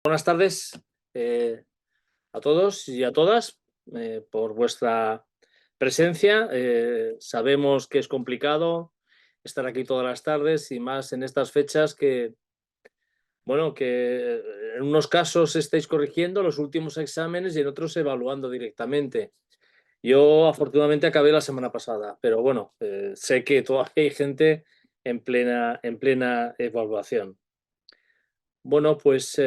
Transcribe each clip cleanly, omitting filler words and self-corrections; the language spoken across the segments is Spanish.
Buenas tardes a todos y a todas por vuestra presencia. Sabemos que es complicado estar aquí todas las tardes y más en estas fechas que, bueno, que en unos casos estáis corrigiendo los últimos exámenes y en otros evaluando directamente. Yo afortunadamente acabé la semana pasada, pero bueno, sé que todavía hay gente en plena evaluación. Bueno, pues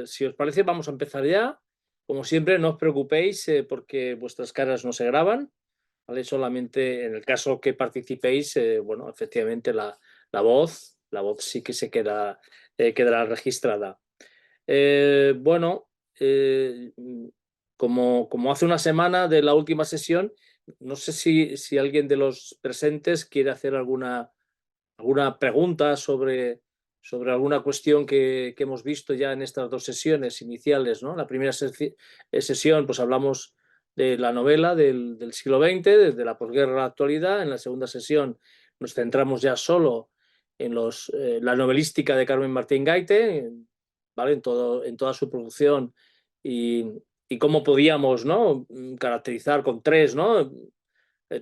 si os parece, vamos a empezar ya. Como siempre, no os preocupéis porque vuestras caras no se graban, ¿vale? Solamente en el caso que participéis, bueno, efectivamente la voz sí que se quedará registrada. Bueno, como hace una semana de la última sesión, no sé si alguien de los presentes quiere hacer alguna pregunta sobre alguna cuestión que hemos visto ya en estas dos sesiones iniciales, ¿no? La primera sesión, pues hablamos de la novela del siglo XX, desde la posguerra a la actualidad. En la segunda sesión nos centramos ya solo en la novelística de Carmen Martín Gaite, ¿vale? En toda su producción y, y cómo podíamos, ¿no? Caracterizar con tres, ¿no?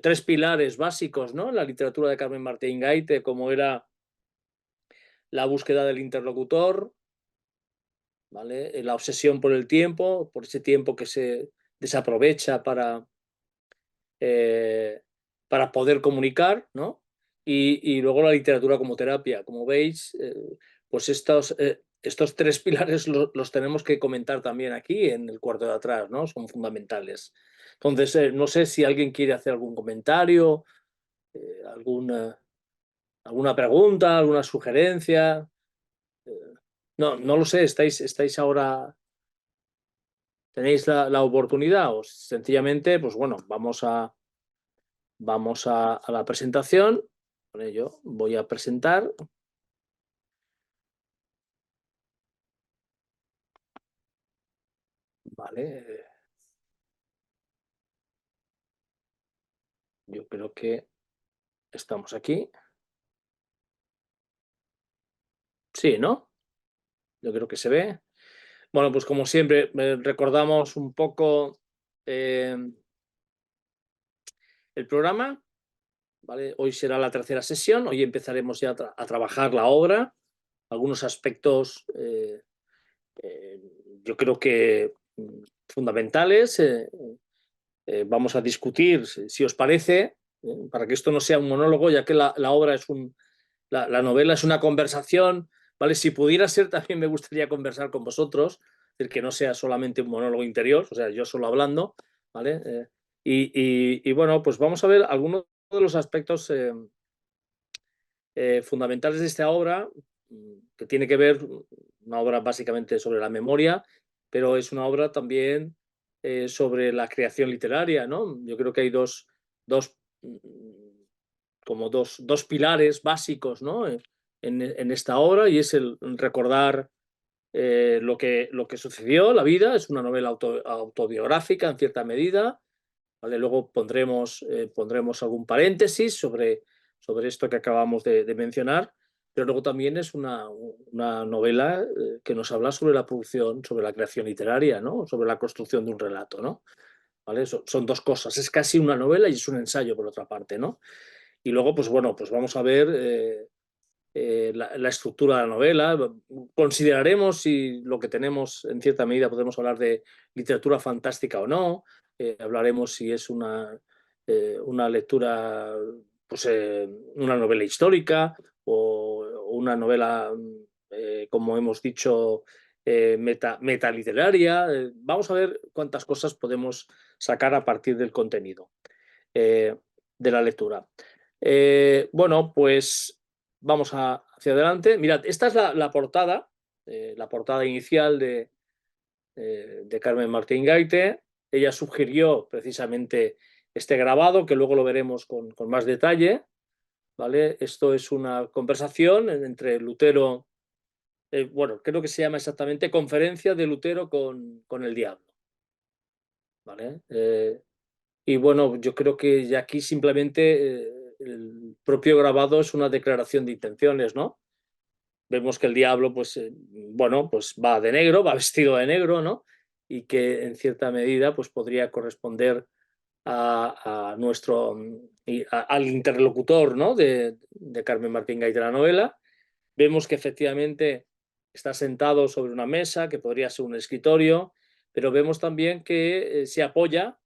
Tres pilares básicos, ¿no? En la literatura de Carmen Martín Gaite, como era la búsqueda del interlocutor, ¿vale? La obsesión por el tiempo, por ese tiempo que se desaprovecha eh, para poder comunicar, ¿no? Y luego la literatura como terapia. Como veis, pues estos tres pilares los tenemos que comentar también aquí en el cuarto de atrás, ¿no? Son fundamentales. Entonces, no sé si alguien quiere hacer algún comentario, alguna pregunta, alguna sugerencia. No lo sé, estáis ahora, tenéis la oportunidad o sencillamente, pues bueno, vamos a la presentación. Con ello voy a presentar, ¿vale? Yo creo que estamos aquí. Sí, ¿no? Yo creo que se ve. Bueno, pues como siempre, recordamos un poco eh, el programa, ¿vale? Hoy será la tercera sesión, hoy empezaremos ya a trabajar la obra, algunos aspectos eh, yo creo que fundamentales. Vamos a discutir, si os parece, para que esto no sea un monólogo, ya que la obra la novela es una conversación, ¿vale? Si pudiera ser, también me gustaría conversar con vosotros, es decir, que no sea solamente un monólogo interior, o sea, yo solo hablando, ¿vale? Y bueno, pues vamos a ver algunos de los aspectos fundamentales de esta obra, que tiene que ver, una obra básicamente sobre la memoria, pero es una obra también sobre la creación literaria, ¿no? Yo creo que hay dos, como dos pilares básicos, ¿no? En esta obra, y es el recordar lo que sucedió, la vida. Es una novela autobiográfica en cierta medida, ¿vale? Luego pondremos algún paréntesis sobre esto que acabamos de mencionar, pero luego también es una novela que nos habla sobre la producción, sobre la creación literaria, ¿no? Sobre la construcción de un relato, ¿no? ¿Vale? Son dos cosas, es casi una novela y es un ensayo por otra parte, ¿no? Y luego, pues bueno, pues vamos a ver la estructura de la novela. Consideraremos si lo que tenemos en cierta medida podemos hablar de literatura fantástica o no. Hablaremos si es una lectura, pues una novela histórica o una novela, como hemos dicho, metaliteraria. Vamos a ver cuántas cosas podemos sacar a partir del contenido eh, de la lectura. Bueno, pues vamos hacia adelante. Mirad, esta es la portada inicial de Carmen Martín Gaite. Ella sugirió precisamente este grabado, que luego lo veremos con más detalle, ¿vale? Esto es una conversación entre Lutero, bueno, creo que se llama exactamente Conferencia de Lutero con el Diablo, ¿vale? Y bueno, yo creo que ya aquí simplemente el propio grabado es una declaración de intenciones, ¿no? vemos que el diablo, pues, bueno, pues va de negro, va vestido de negro, ¿no? Y que en cierta medida, pues podría corresponder a nuestro, al interlocutor, ¿no? de Carmen Martín Gaite de la novela. Vemos que efectivamente está sentado sobre una mesa, que podría ser un escritorio, pero vemos también que se apoya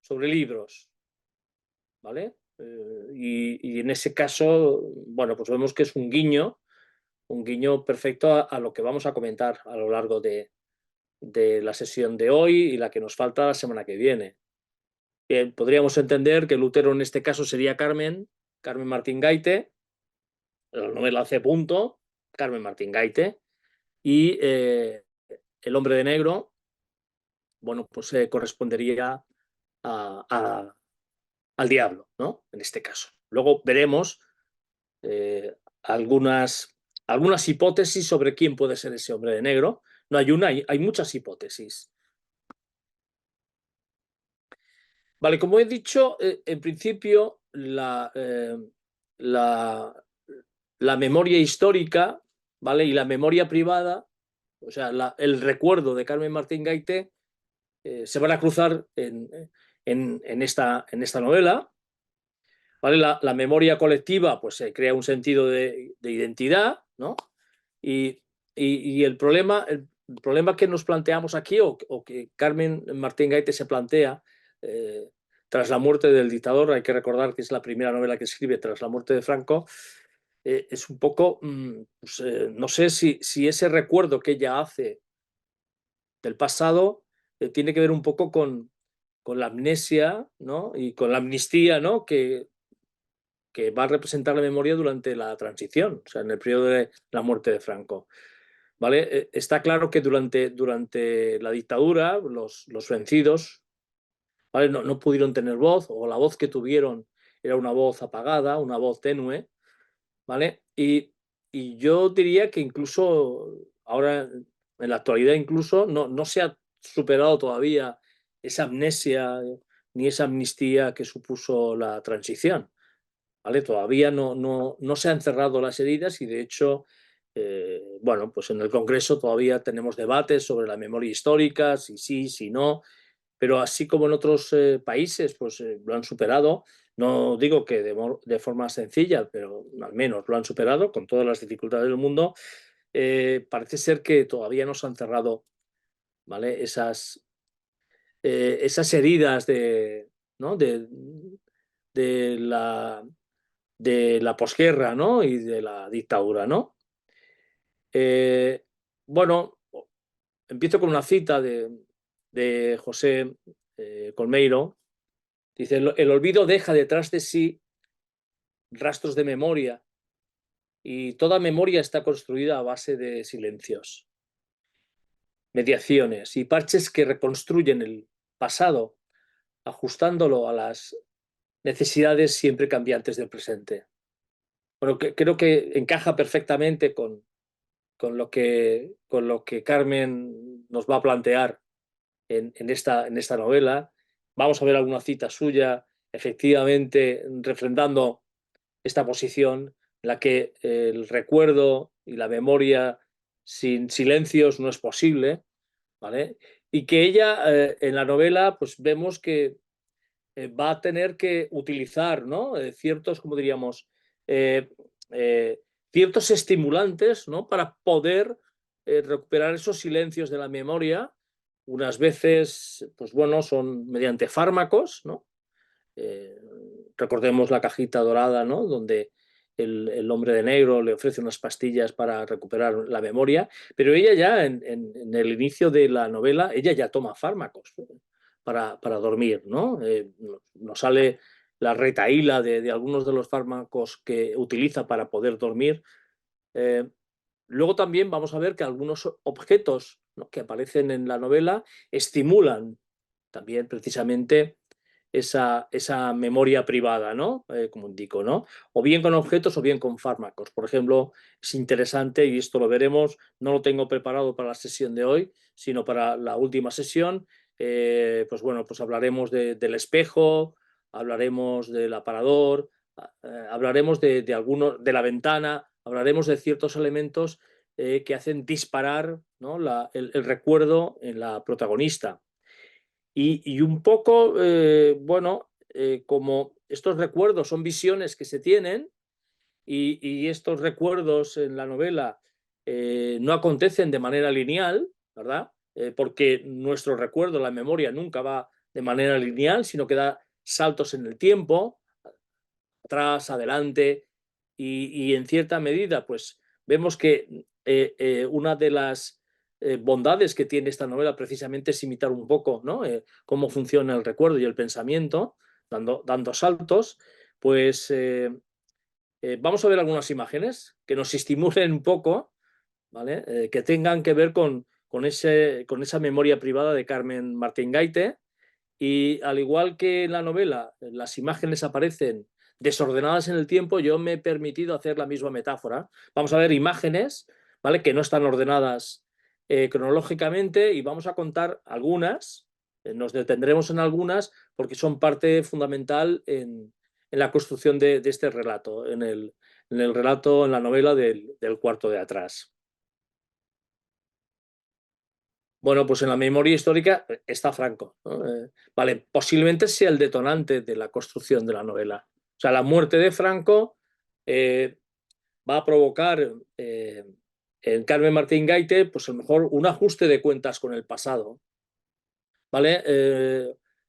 sobre libros, ¿vale? Y en ese caso, bueno, pues vemos que es un guiño perfecto a lo que vamos a comentar a lo largo de la sesión de hoy y la que nos falta la semana que viene. Bien, podríamos entender que Lutero en este caso sería Carmen Martín Gaite, la novela C. Carmen Martín Gaite, y el hombre de negro, bueno, pues correspondería a, al diablo, ¿no? En este caso. Luego veremos eh, algunas, algunas hipótesis sobre quién puede ser ese hombre de negro. No hay una, hay muchas hipótesis. Vale, como he dicho, en principio la, la memoria histórica, ¿vale? Y la memoria privada, o sea, el recuerdo de Carmen Martín Gaite, se van a cruzar en esta novela. ¿Vale? La memoria colectiva, pues se crea un sentido de identidad, ¿no? Y, y el problema que nos planteamos aquí, o que Carmen Martín Gaite se plantea, eh, tras la muerte del dictador, hay que recordar que es la primera novela que escribe tras la muerte de Franco, es un poco, pues, no sé si ese recuerdo que ella hace del pasado tiene que ver un poco con la amnesia, ¿no? Y con la amnistía, ¿no? Que va a representar la memoria durante la transición, o sea, en el periodo de la muerte de Franco. ¿Vale? Está claro que durante la dictadura los vencidos, ¿vale? No pudieron tener voz, o la voz que tuvieron era una voz apagada, una voz tenue, ¿vale? Y yo diría que incluso ahora, en la actualidad, incluso no se ha superado todavía esa amnesia ni esa amnistía que supuso la transición. ¿Vale? Todavía no se han cerrado las heridas y de hecho, bueno, pues en el Congreso todavía tenemos debates sobre la memoria histórica, si sí, si no, pero así como en otros países, pues lo han superado. No digo que de forma sencilla, pero al menos lo han superado con todas las dificultades del mundo. Parece ser que todavía no se han cerrado, ¿vale? Esas heridas ¿no? de de la posguerra, ¿no? Y de la dictadura, ¿no? Eh, bueno, empiezo con una cita de José Colmeiro. Dice, el olvido deja detrás de sí rastros de memoria y toda memoria está construida a base de silencios, mediaciones y parches que reconstruyen el pasado, ajustándolo a las necesidades siempre cambiantes del presente. Bueno, creo que encaja perfectamente con lo que Carmen nos va a plantear en esta novela. Vamos a ver alguna cita suya, efectivamente, refrendando esta posición en la que el recuerdo y la memoria sin silencios no es posible, ¿vale? Y que ella, en la novela, pues vemos que va a tener que utilizar, ¿no? Ciertos, como diríamos, eh, eh, ciertos estimulantes, ¿no? Para poder recuperar esos silencios de la memoria. Unas veces, pues bueno, son mediante fármacos, ¿no? Eh, recordemos la cajita dorada, ¿no? Donde el hombre de negro le ofrece unas pastillas para recuperar la memoria, pero ella ya en el inicio de la novela, ella ya toma fármacos para dormir, ¿no? Nos sale la retahíla de algunos de los fármacos que utiliza para poder dormir. Eh, Luego también vamos a ver que algunos objetos, ¿no? que aparecen en la novela estimulan también precisamente esa memoria privada, ¿no? Como indico, ¿no? O bien con objetos o bien con fármacos. Por ejemplo, es interesante, y esto lo veremos, no lo tengo preparado para la sesión de hoy, sino para la última sesión. Pues bueno, pues hablaremos del espejo, hablaremos del aparador, hablaremos de algunos, de la ventana, hablaremos de ciertos elementos que hacen disparar, ¿no? el recuerdo en la protagonista. Y un poco, bueno, como estos recuerdos son visiones que se tienen y estos recuerdos en la novela no acontecen de manera lineal, ¿verdad? Porque nuestro recuerdo, la memoria, nunca va de manera lineal, sino que da saltos en el tiempo, atrás, adelante, y en cierta medida, pues vemos que una de las bondades que tiene esta novela precisamente es imitar un poco, ¿no? Cómo funciona el recuerdo y el pensamiento, dando saltos. Pues vamos a ver algunas imágenes que nos estimulen un poco, ¿vale? Que tengan que ver con esa memoria privada de Carmen Martín Gaite, y al igual que en la novela las imágenes aparecen desordenadas en el tiempo, yo me he permitido hacer la misma metáfora. Vamos a ver imágenes, ¿vale? Que no están ordenadas cronológicamente, y vamos a contar algunas, nos detendremos en algunas porque son parte fundamental en la construcción de este relato, en el relato, en la novela del cuarto de atrás. Bueno, pues en la memoria histórica está Franco, ¿no? Vale, posiblemente sea el detonante de la construcción de la novela. O sea, la muerte de Franco eh, va a provocar en Carmen Martín Gaite, pues a lo mejor un ajuste de cuentas con el pasado, ¿vale?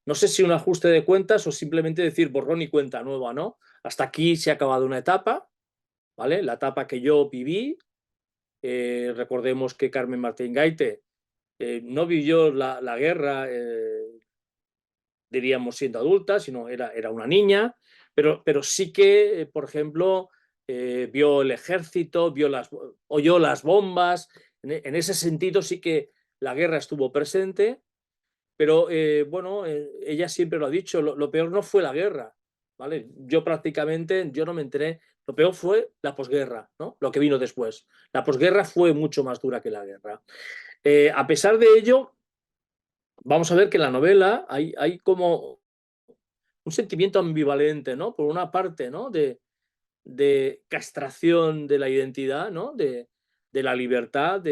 No sé si un ajuste de cuentas o simplemente decir borrón y cuenta nueva, ¿no? Hasta aquí se ha acabado una etapa, ¿vale? La etapa que yo viví. Recordemos que Carmen Martín Gaite no vivió la guerra, diríamos, siendo adulta, sino era una niña, pero sí que, por ejemplo, vio el ejército, oyó las bombas. En ese sentido sí que la guerra estuvo presente, pero bueno, ella siempre lo ha dicho, lo peor no fue la guerra, ¿vale? Yo no me enteré, lo peor fue la posguerra, ¿no? Lo que vino después. La posguerra fue mucho más dura que la guerra. A pesar de ello, vamos a ver que en la novela hay como un sentimiento ambivalente, ¿no? Por una parte, ¿no? De castración de la identidad, ¿no? De la libertad,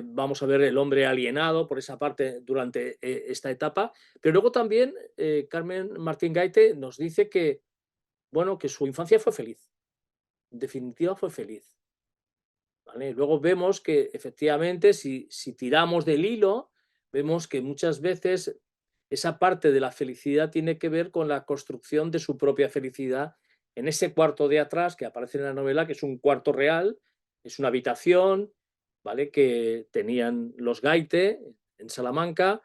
vamos a ver el hombre alienado por esa parte durante esta etapa, pero luego también Carmen Martín Gaite nos dice que, bueno, que su infancia fue feliz, en definitiva fue feliz. ¿Vale? Luego vemos que efectivamente si tiramos del hilo, vemos que muchas veces esa parte de la felicidad tiene que ver con la construcción de su propia felicidad en ese cuarto de atrás que aparece en la novela, que es un cuarto real, es una habitación, ¿vale? Que tenían los Gaite en Salamanca.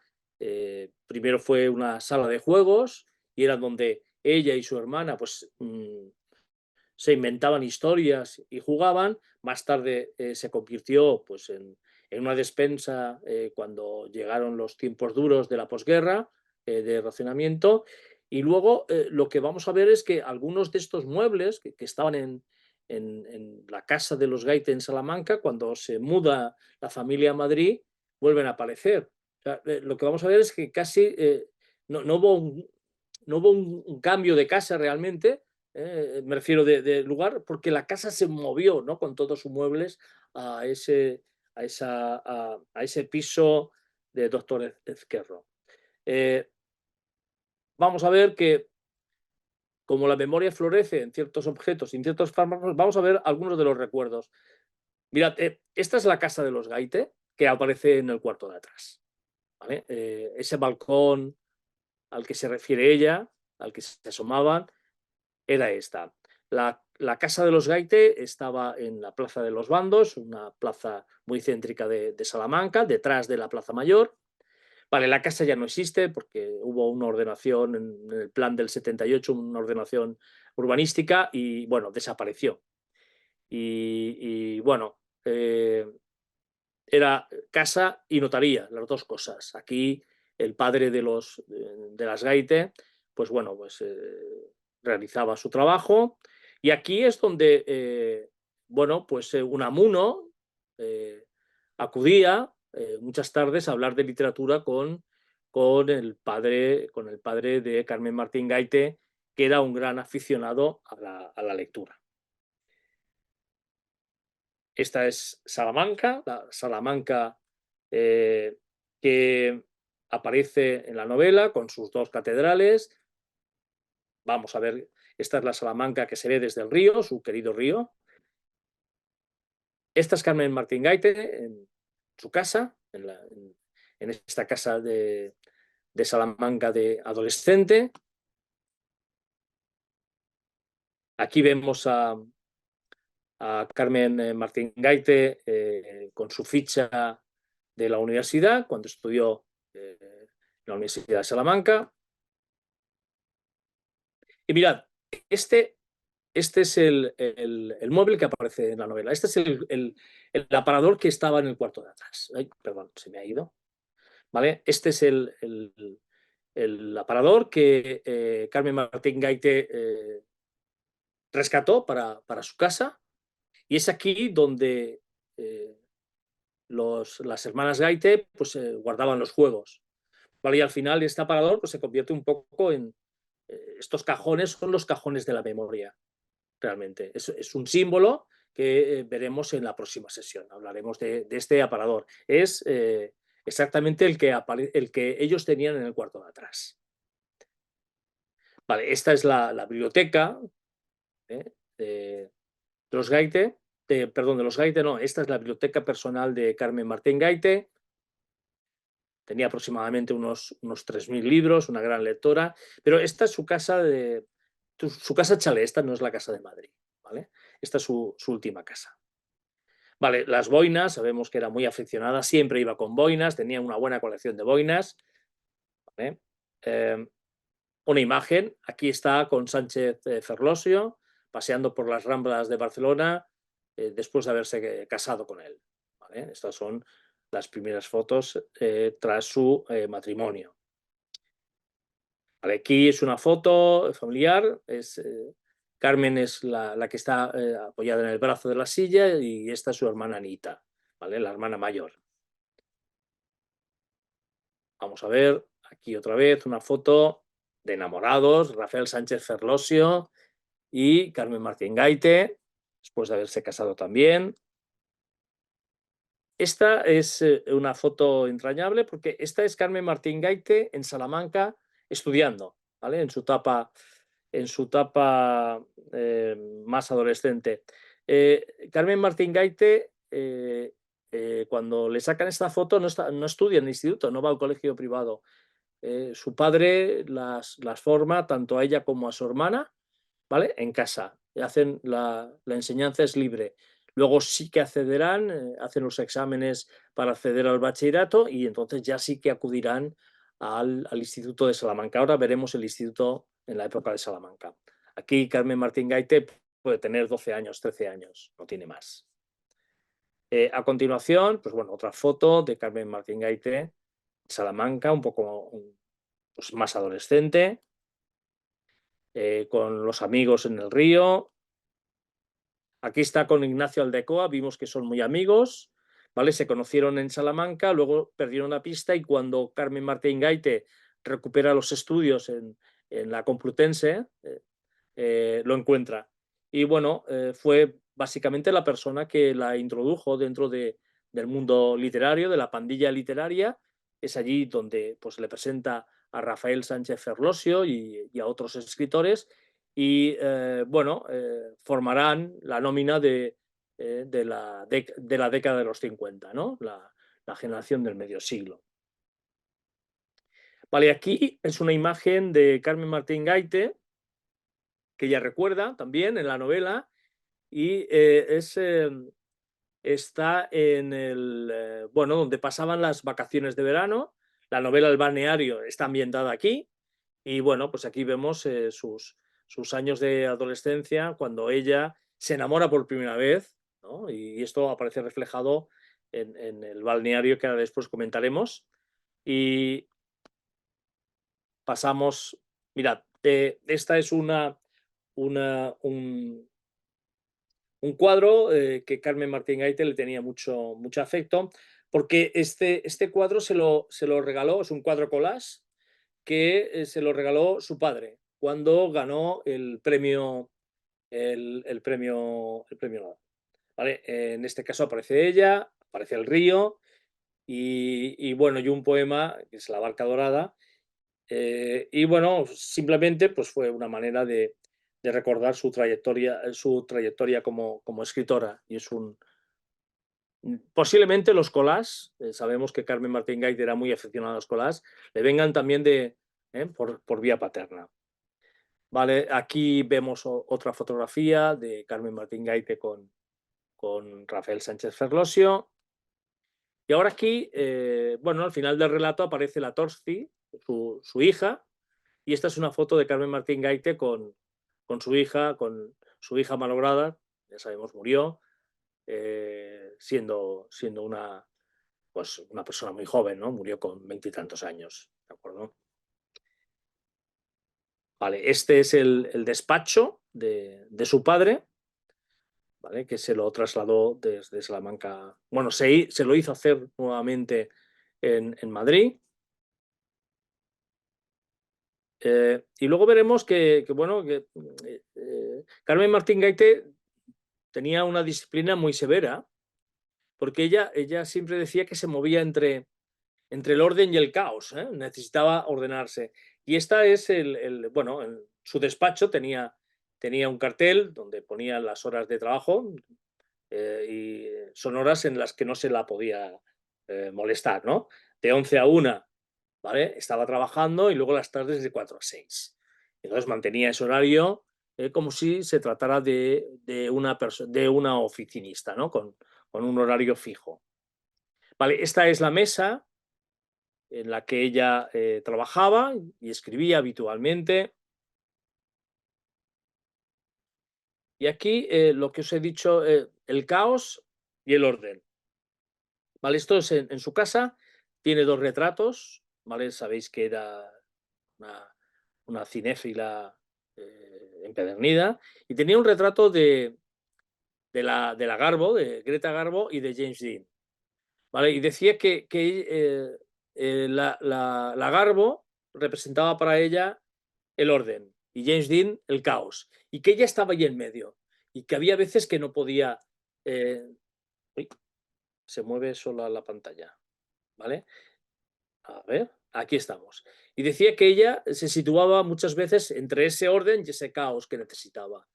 Primero fue una sala de juegos y era donde ella y su hermana pues se inventaban historias y jugaban. Más tarde se convirtió pues, en una despensa cuando llegaron los tiempos duros de la posguerra, de racionamiento. Y luego lo que vamos a ver es que algunos de estos muebles que estaban en la casa de los Gaite en Salamanca, cuando se muda la familia a Madrid, vuelven a aparecer. O sea, lo que vamos a ver es que casi no hubo un cambio de casa realmente, me refiero de lugar, porque la casa se movió, ¿no? Con todos sus muebles a ese piso de Doctor Ezquerro. Vamos a ver que como la memoria florece en ciertos objetos y en ciertos fármacos, vamos a ver algunos de los recuerdos. Mirad, esta es la casa de los Gaite, que aparece en el cuarto de atrás, ¿vale? Ese balcón al que se refiere ella, al que se asomaban, era esta. La casa de los Gaite estaba en la Plaza de los Bandos, una plaza muy céntrica de Salamanca, detrás de la Plaza Mayor. Vale, la casa ya no existe porque hubo una ordenación en el plan del 78, una ordenación urbanística y, bueno, desapareció. Y bueno, era casa y notaría, las dos cosas. Aquí el padre de las Gaite, pues bueno, pues realizaba su trabajo, y aquí es donde, bueno, pues Unamuno eh, acudía muchas tardes a hablar de literatura con el padre de Carmen Martín Gaite, que era un gran aficionado a la lectura. Esta es Salamanca, la Salamanca que aparece en la novela con sus dos catedrales. Vamos a ver, esta es la Salamanca que se ve desde el río, su querido río. Esta es Carmen Martín Gaite en su casa, en esta casa de Salamanca de adolescente. Aquí vemos a Carmen Martín Gaite con su ficha de la universidad, cuando estudió en la Universidad de Salamanca. Y mirad, este es el móvil que aparece en la novela. Este es el aparador que estaba en el cuarto de atrás. Ay, perdón, se me ha ido. ¿Vale? Este es el aparador que Carmen Martín Gaite rescató para su casa. Y es aquí donde las hermanas Gaite pues, guardaban los juegos. ¿Vale? Y al final este aparador pues, se convierte un poco en... estos cajones son los cajones de la memoria, realmente. Es un símbolo que veremos en la próxima sesión. Hablaremos de este aparador. Es exactamente el que ellos tenían en el cuarto de atrás. Vale, esta es la biblioteca de los Gaite. Perdón, de los Gaite no, esta es la biblioteca personal de Carmen Martín Gaite. Tenía aproximadamente unos 3.000 libros, una gran lectora, pero esta es su casa chalet, esta no es la casa de Madrid, ¿vale? Esta es su última casa. Vale, las boinas, sabemos que era muy aficionada, siempre iba con boinas, tenía una buena colección de boinas. ¿Vale? Una imagen, aquí está con Sánchez Ferlosio, paseando por las Ramblas de Barcelona, después de haberse casado con él. ¿Vale? Estas son las primeras fotos tras su matrimonio. Vale, aquí es una foto familiar, Carmen es la que está apoyada en el brazo de la silla y esta es su hermana Anita, ¿vale? La hermana mayor. Vamos a ver aquí otra vez una foto de enamorados, Rafael Sánchez Ferlosio y Carmen Martín Gaite, después de haberse casado también. Esta es una foto entrañable porque esta es Carmen Martín Gaite en Salamanca estudiando, ¿vale? En su etapa más adolescente. Carmen Martín Gaite, cuando le sacan esta foto, no estudia en el instituto, no va al colegio privado. Su padre las forma tanto a ella como a su hermana, ¿vale? En casa. La enseñanza es libre. Luego sí que accederán, hacen los exámenes para acceder al bachillerato y entonces ya sí que acudirán al Instituto de Salamanca. Ahora veremos el instituto en la época de Salamanca. Aquí Carmen Martín Gaite puede tener 12 años, 13 años, no tiene más. A continuación, pues bueno, otra foto de Carmen Martín Gaite, Salamanca, un poco pues más adolescente, con los amigos en el río. Aquí está con Ignacio Aldecoa, vimos que son muy amigos, ¿vale? Se conocieron en Salamanca, luego perdieron la pista y cuando Carmen Martín Gaite recupera los estudios en la Complutense, lo encuentra. Y bueno, fue básicamente la persona que la introdujo dentro del mundo literario, de la pandilla literaria. Es allí donde pues, le presenta a Rafael Sánchez Ferlosio y a otros escritores y bueno, formarán la nómina de la década de los 50, ¿no? La generación del medio siglo. Vale, aquí es una imagen de Carmen Martín Gaite, que ella recuerda también en la novela, y está en bueno, donde pasaban las vacaciones de verano. La novela El balneario está ambientada aquí, y bueno, pues aquí vemos sus años de adolescencia, cuando ella se enamora por primera vez, ¿no? Y esto aparece reflejado en el balneario que ahora después comentaremos. Y pasamos, mirad, esta es un cuadro que Carmen Martín Gaite le tenía mucho afecto, porque este cuadro se lo regaló, es un cuadro collage, que se lo regaló su padre cuando ganó el premio Nobel. ¿vale? En este caso aparece ella, aparece el río y bueno, y un poema que es La barca dorada. Y bueno, simplemente pues fue una manera de recordar su trayectoria como escritora. Y es posiblemente los collages, sabemos que Carmen Martín Gaite era muy aficionada a los collages, le vengan también por vía paterna. Vale, aquí vemos otra fotografía de Carmen Martín Gaite con Rafael Sánchez Ferlosio. Y ahora aquí, bueno, al final del relato aparece la Torsti, su hija, y esta es una foto de Carmen Martín Gaite con su hija malograda, ya sabemos, murió, siendo pues, una persona muy joven, ¿no? Murió con 20 y tantos años, ¿de acuerdo? Vale, este es el despacho de su padre, ¿vale? Que se lo trasladó desde Salamanca. Bueno, se lo hizo hacer nuevamente en Madrid. Y luego veremos bueno, Carmen Martín Gaite tenía una disciplina muy severa, porque ella siempre decía que se movía entre el orden y el caos, ¿eh? Necesitaba ordenarse. Y esta es bueno, en su despacho tenía un cartel donde ponía las horas de trabajo, y son horas en las que no se la podía molestar, ¿no? De 11 a 1, ¿vale? Estaba trabajando y luego las tardes de 4 a 6. Entonces mantenía ese horario como si se tratara de una oficinista, ¿no? Con un horario fijo. Vale, esta es la mesa en la que ella trabajaba y escribía habitualmente. Y aquí lo que os he dicho, el caos y el orden. ¿Vale? Esto es en su casa, tiene dos retratos, ¿vale? Sabéis que era una, una cinéfila empedernida, y tenía un retrato de la Garbo, de Greta Garbo y de James Dean. ¿Vale? Y decía que la Garbo representaba para ella el orden y James Dean el caos, y que ella estaba ahí en medio, y que había veces que no podía... uy, se mueve sola la pantalla, ¿vale? A ver, aquí estamos. Y decía que ella se situaba muchas veces entre ese orden y ese caos que necesitaba.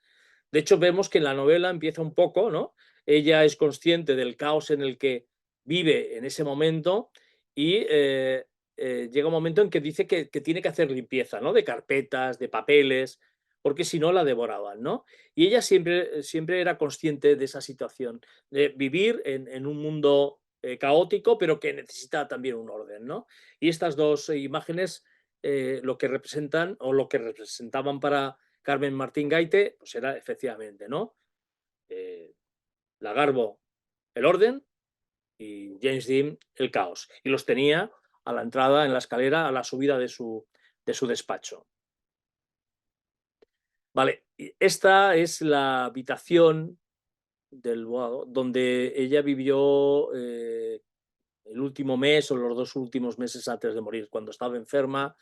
De hecho, vemos que en la novela empieza un poco, ¿no? Ella es consciente del caos en el que vive en ese momento y llega un momento en que dice que tiene que hacer limpieza, ¿no? De carpetas, de papeles, porque si no la devoraban, ¿no? Y ella siempre era consciente de esa situación, de vivir en un mundo caótico, pero que necesita también un orden, ¿no? Y estas dos imágenes lo que representan o lo que representaban para Carmen Martín Gaite, pues era efectivamente, ¿no? La Garbo, el orden, y James Dean, el caos. Y los tenía a la entrada, en la escalera, a la subida de su despacho. Vale, esta es la habitación del Boado, donde ella vivió el último mes o los 2 últimos meses antes de morir. Cuando estaba enferma,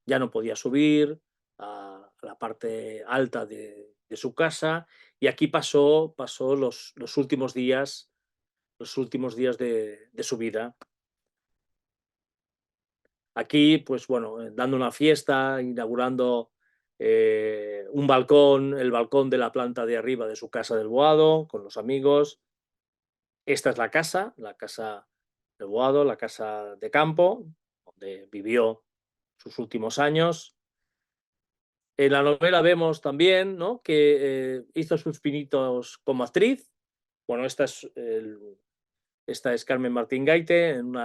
ya no podía subir a la parte alta de su casa, y aquí pasó los últimos días de su vida. Aquí, pues bueno, dando una fiesta, inaugurando el balcón de la planta de arriba de su casa del Boado, con los amigos. Esta es la casa del Boado, la casa de campo, donde vivió sus últimos años. En la novela vemos también, ¿no?, que hizo sus pinitos como actriz. Bueno, esta es Carmen Martín Gaite en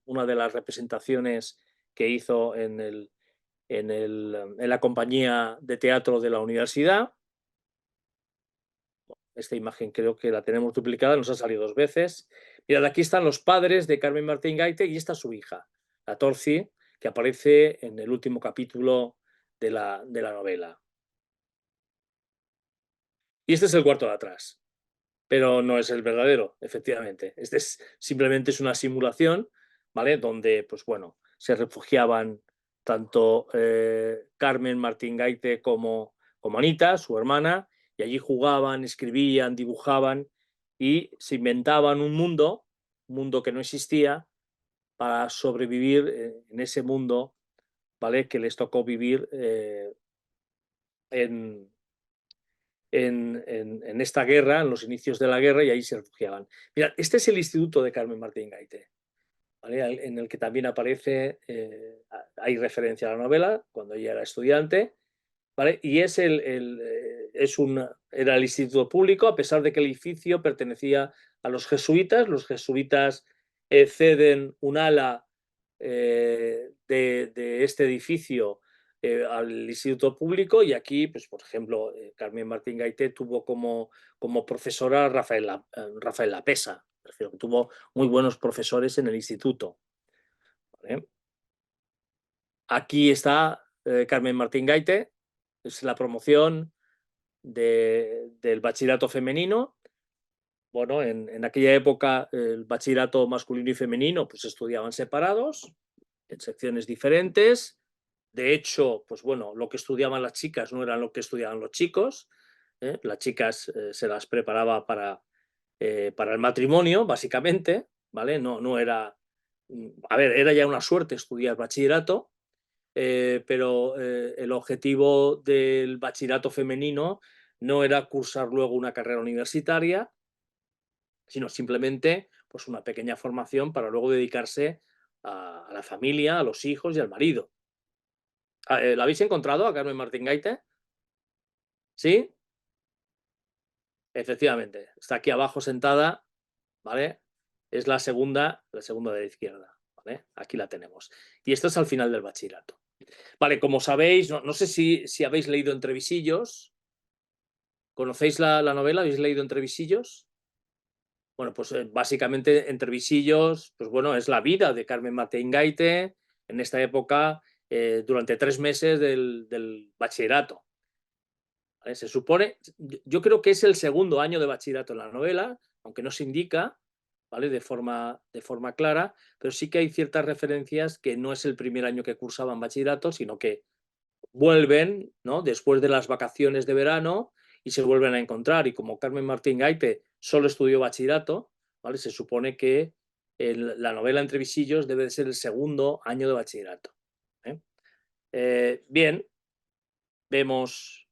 una de las representaciones que hizo en la compañía de teatro de la universidad. Esta imagen creo que la tenemos duplicada, nos ha salido 2 veces. Mirad, aquí están los padres de Carmen Martín Gaite y esta es su hija, la Torci, que aparece en el último capítulo de la novela. Y este es el cuarto de atrás, pero no es el verdadero, efectivamente. Simplemente es una simulación, ¿vale? Donde, pues bueno, se refugiaban tanto Carmen Martín Gaite como Anita, su hermana, y allí jugaban, escribían, dibujaban, y se inventaban un mundo que no existía, para sobrevivir en ese mundo, ¿vale? Que les tocó vivir en, en esta guerra, en los inicios de la guerra, y ahí se refugiaban. Mira, este es el instituto de Carmen Martín Gaite, ¿vale? En el que también aparece, hay referencia a la novela, cuando ella era estudiante, ¿vale? Y es era el instituto público, a pesar de que el edificio pertenecía a los jesuitas. Los jesuitas ceden un ala de este edificio al instituto público, y aquí, pues, por ejemplo, Carmen Martín Gaite tuvo como profesora a Rafael Lapesa. Prefiero que tuvo muy buenos profesores en el instituto, ¿vale? Aquí está Carmen Martín Gaite, es la promoción del bachillerato femenino. Bueno, en aquella época el bachillerato masculino y femenino pues estudiaban separados, en secciones diferentes. De hecho, pues bueno, lo que estudiaban las chicas no era lo que estudiaban los chicos. Las chicas se las preparaba para el matrimonio, básicamente, ¿vale? No era, a ver, era ya una suerte estudiar bachillerato, pero el objetivo del bachillerato femenino no era cursar luego una carrera universitaria, sino simplemente pues una pequeña formación para luego dedicarse a la familia, a los hijos y al marido. ¿La habéis encontrado a Carmen Martín Gaite? ¿Sí? Efectivamente, está aquí abajo sentada, ¿vale? Es la segunda de la izquierda, ¿vale? Aquí la tenemos. Y esto es al final del bachillerato. Vale, como sabéis, no sé si habéis leído Entre visillos. ¿Conocéis la novela? ¿Habéis leído Entre visillos? Bueno, pues básicamente Entre visillos, pues bueno, es la vida de Carmen Martín Gaite en esta época, durante 3 meses del bachillerato, ¿vale? Se supone, yo creo que es el segundo año de bachillerato en la novela, aunque no se indica, ¿vale? De forma clara, pero sí que hay ciertas referencias que no es el primer año que cursaban bachillerato, sino que vuelven, ¿no? Después de las vacaciones de verano, y se vuelven a encontrar. Y como Carmen Martín Gaite solo estudió bachillerato, ¿vale? Se supone que la novela Entre visillos debe de ser el segundo año de bachillerato, ¿eh? Bien, vemos,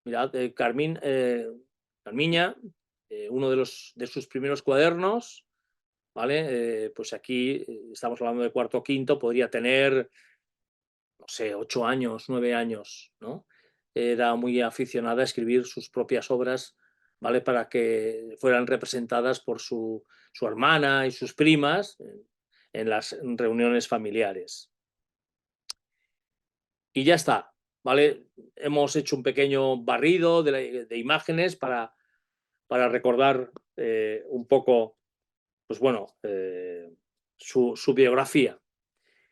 mirad, Carmiña, uno de sus primeros cuadernos, ¿vale? Pues aquí estamos hablando de cuarto o quinto, podría tener, no sé, 8 años, 9 años, ¿no? Era muy aficionada a escribir sus propias obras, ¿vale? Para que fueran representadas por su hermana y sus primas en las reuniones familiares. Y ya está, ¿vale? Hemos hecho un pequeño barrido de imágenes para recordar un poco, pues bueno, su biografía.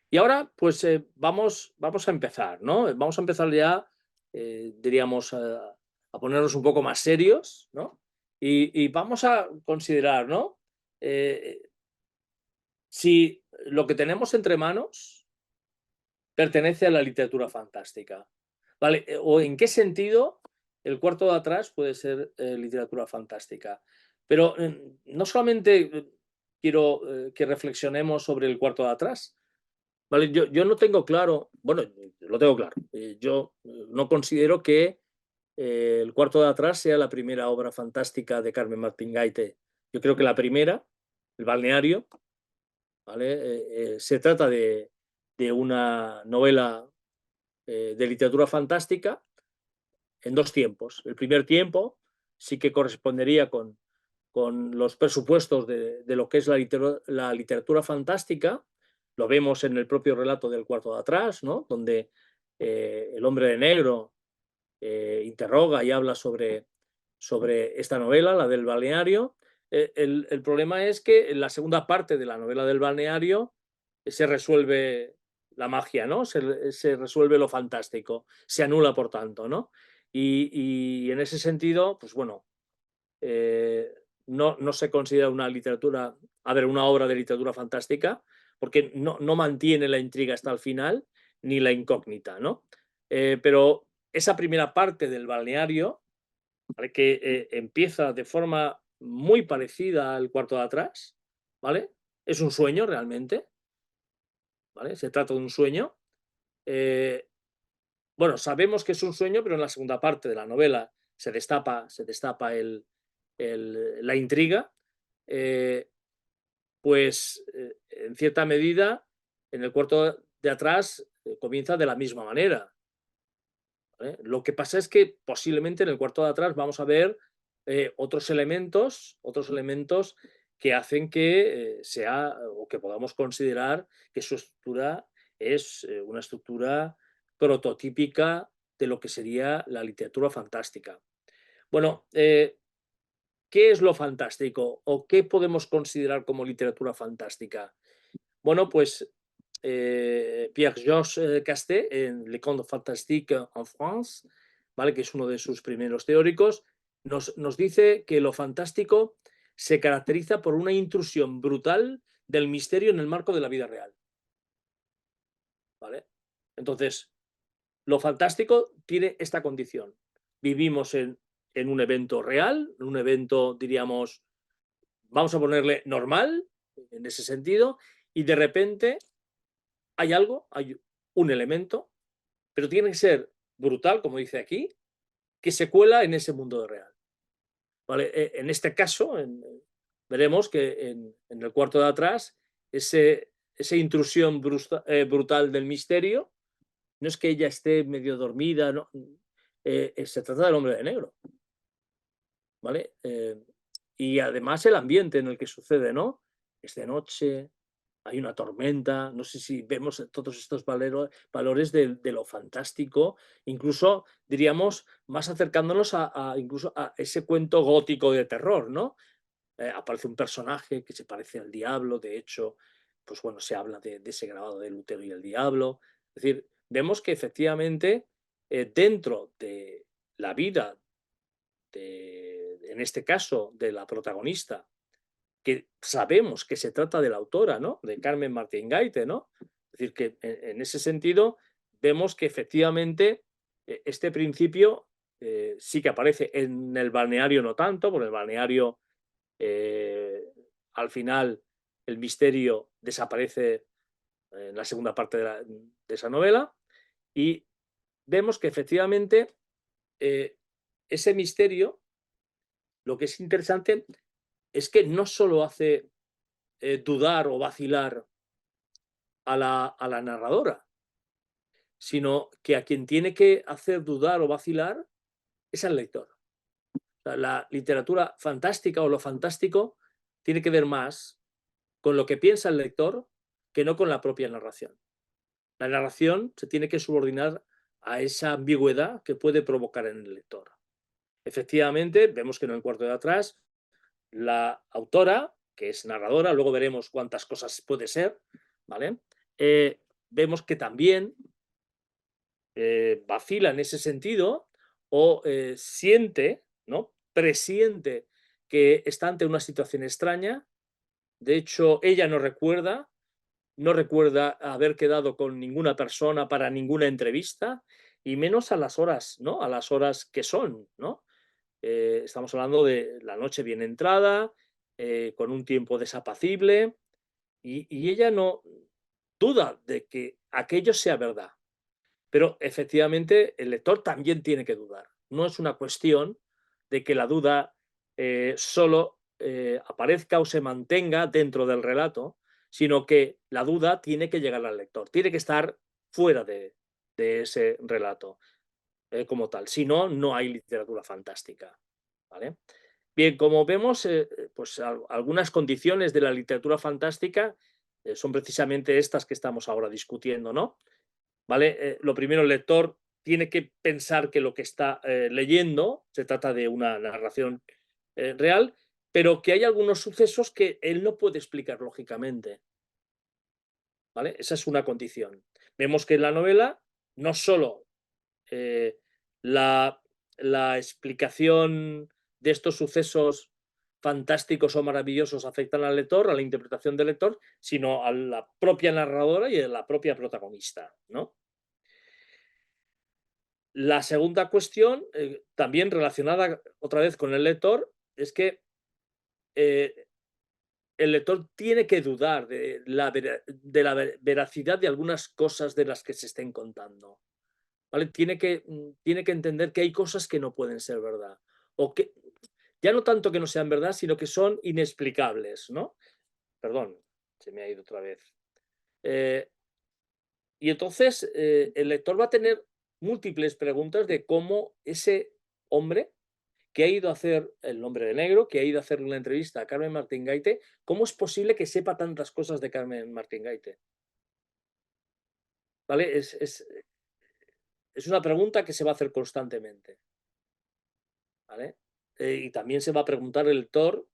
Y ahora, pues vamos a empezar, ¿no? Vamos a empezar ya, diríamos, a ponernos un poco más serios, ¿no? Y vamos a considerar, ¿no? Si lo que tenemos entre manos pertenece a la literatura fantástica, ¿vale? O en qué sentido el cuarto de atrás puede ser literatura fantástica. Pero no solamente quiero que reflexionemos sobre el cuarto de atrás. Vale, yo no tengo claro, bueno, lo tengo claro. Yo no considero que El cuarto de atrás sea la primera obra fantástica de Carmen Martín Gaite. Yo creo que la primera, El balneario, ¿vale? Se trata de una novela de literatura fantástica en 2 tiempos. El primer tiempo sí que correspondería con los presupuestos de lo que es la literatura fantástica. Lo vemos en el propio relato del cuarto de atrás, ¿no? Donde el hombre de negro interroga y habla sobre esta novela, la del balneario. El problema es que en la segunda parte de la novela del balneario se resuelve la magia, ¿no? Se resuelve lo fantástico, se anula por tanto, ¿no? Y en ese sentido, pues bueno, eh, no se considera una literatura, a ver, una obra de literatura fantástica, porque no mantiene la intriga hasta el final, ni la incógnita, ¿no? Pero esa primera parte del balneario, ¿vale? Que empieza de forma muy parecida al cuarto de atrás, ¿vale? Es un sueño realmente, ¿vale? Se trata de un sueño. Eh, bueno, sabemos que es un sueño, pero en la segunda parte de la novela se destapa la intriga. Eh, pues en cierta medida, en el cuarto de atrás comienza de la misma manera. ¿Vale? Lo que pasa es que posiblemente en el cuarto de atrás vamos a ver otros elementos que hacen que sea o que podamos considerar que su estructura es una estructura prototípica de lo que sería la literatura fantástica. Bueno, ¿qué es lo fantástico o qué podemos considerar como literatura fantástica? Bueno, pues Pierre-Georges Castet, en Le Conte Fantastique en France, ¿vale? Que es uno de sus primeros teóricos, nos dice que lo fantástico se caracteriza por una intrusión brutal del misterio en el marco de la vida real. ¿Vale? Entonces, lo fantástico tiene esta condición. Vivimos en un evento real, en un evento, diríamos, vamos a ponerle normal, en ese sentido, y de repente hay algo, hay un elemento, pero tiene que ser brutal, como dice aquí, que se cuela en ese mundo real. ¿Vale? En este caso, veremos que en el cuarto de atrás, esa intrusión brutal del misterio, no es que ella esté medio dormida, no, se trata del hombre de negro. ¿Vale? Y además el ambiente en el que sucede, ¿no? Es de noche, hay una tormenta, no sé si vemos todos estos valores de lo fantástico, incluso diríamos más acercándonos incluso a ese cuento gótico de terror, ¿no? Aparece un personaje que se parece al diablo, de hecho, pues bueno, se habla de ese grabado de Lutero y el diablo. Es decir, vemos que efectivamente dentro de la vida, en este caso, de la protagonista, que sabemos que se trata de la autora, ¿no? De Carmen Martín Gaite, ¿no? Es decir, que en ese sentido vemos que efectivamente este principio sí que aparece en el balneario, no tanto, porque el balneario al final el misterio desaparece en la segunda parte de esa novela y vemos que efectivamente ese misterio, lo que es interesante es que no solo hace dudar o vacilar a la narradora, sino que a quien tiene que hacer dudar o vacilar es al lector. O sea, la literatura fantástica o lo fantástico tiene que ver más con lo que piensa el lector que no con la propia narración. La narración se tiene que subordinar a esa ambigüedad que puede provocar en el lector. Efectivamente, vemos que en el cuarto de atrás, la autora, que es narradora, luego veremos cuántas cosas puede ser, ¿vale? Vemos que también vacila en ese sentido o siente, ¿no? Presiente que está ante una situación extraña. De hecho, ella no recuerda haber quedado con ninguna persona para ninguna entrevista, y menos a las horas, ¿no? A las horas que son, ¿no? Estamos hablando de la noche bien entrada, con un tiempo desapacible, y ella no duda de que aquello sea verdad. Pero efectivamente el lector también tiene que dudar. No es una cuestión de que la duda solo aparezca o se mantenga dentro del relato, sino que la duda tiene que llegar al lector, tiene que estar fuera de ese relato como tal. Si no, no hay literatura fantástica. ¿Vale? Bien, como vemos, pues algunas condiciones de la literatura fantástica son precisamente estas que estamos ahora discutiendo, ¿no? ¿Vale? Lo primero, el lector tiene que pensar que lo que está leyendo se trata de una narración real, pero que hay algunos sucesos que él no puede explicar lógicamente. ¿Vale? Esa es una condición. Vemos que en la novela no solo eh, la, la explicación de estos sucesos fantásticos o maravillosos afectan al lector, a la interpretación del lector, sino a la propia narradora y a la propia protagonista, ¿no? La segunda cuestión, también relacionada otra vez con el lector, es que el lector tiene que dudar de la veracidad de algunas cosas de las que se estén contando. ¿Vale? Tiene que entender que hay cosas que no pueden ser verdad. O que, ya no tanto que no sean verdad, sino que son inexplicables, ¿no? Perdón, se me ha ido otra vez. Y entonces el lector va a tener múltiples preguntas de cómo ese hombre que ha ido a hacer El hombre de negro, que ha ido a hacer una entrevista a Carmen Martín Gaite, ¿cómo es posible que sepa tantas cosas de Carmen Martín Gaite? ¿Vale? Es una pregunta que se va a hacer constantemente. ¿Vale? Y también se va a preguntar el lector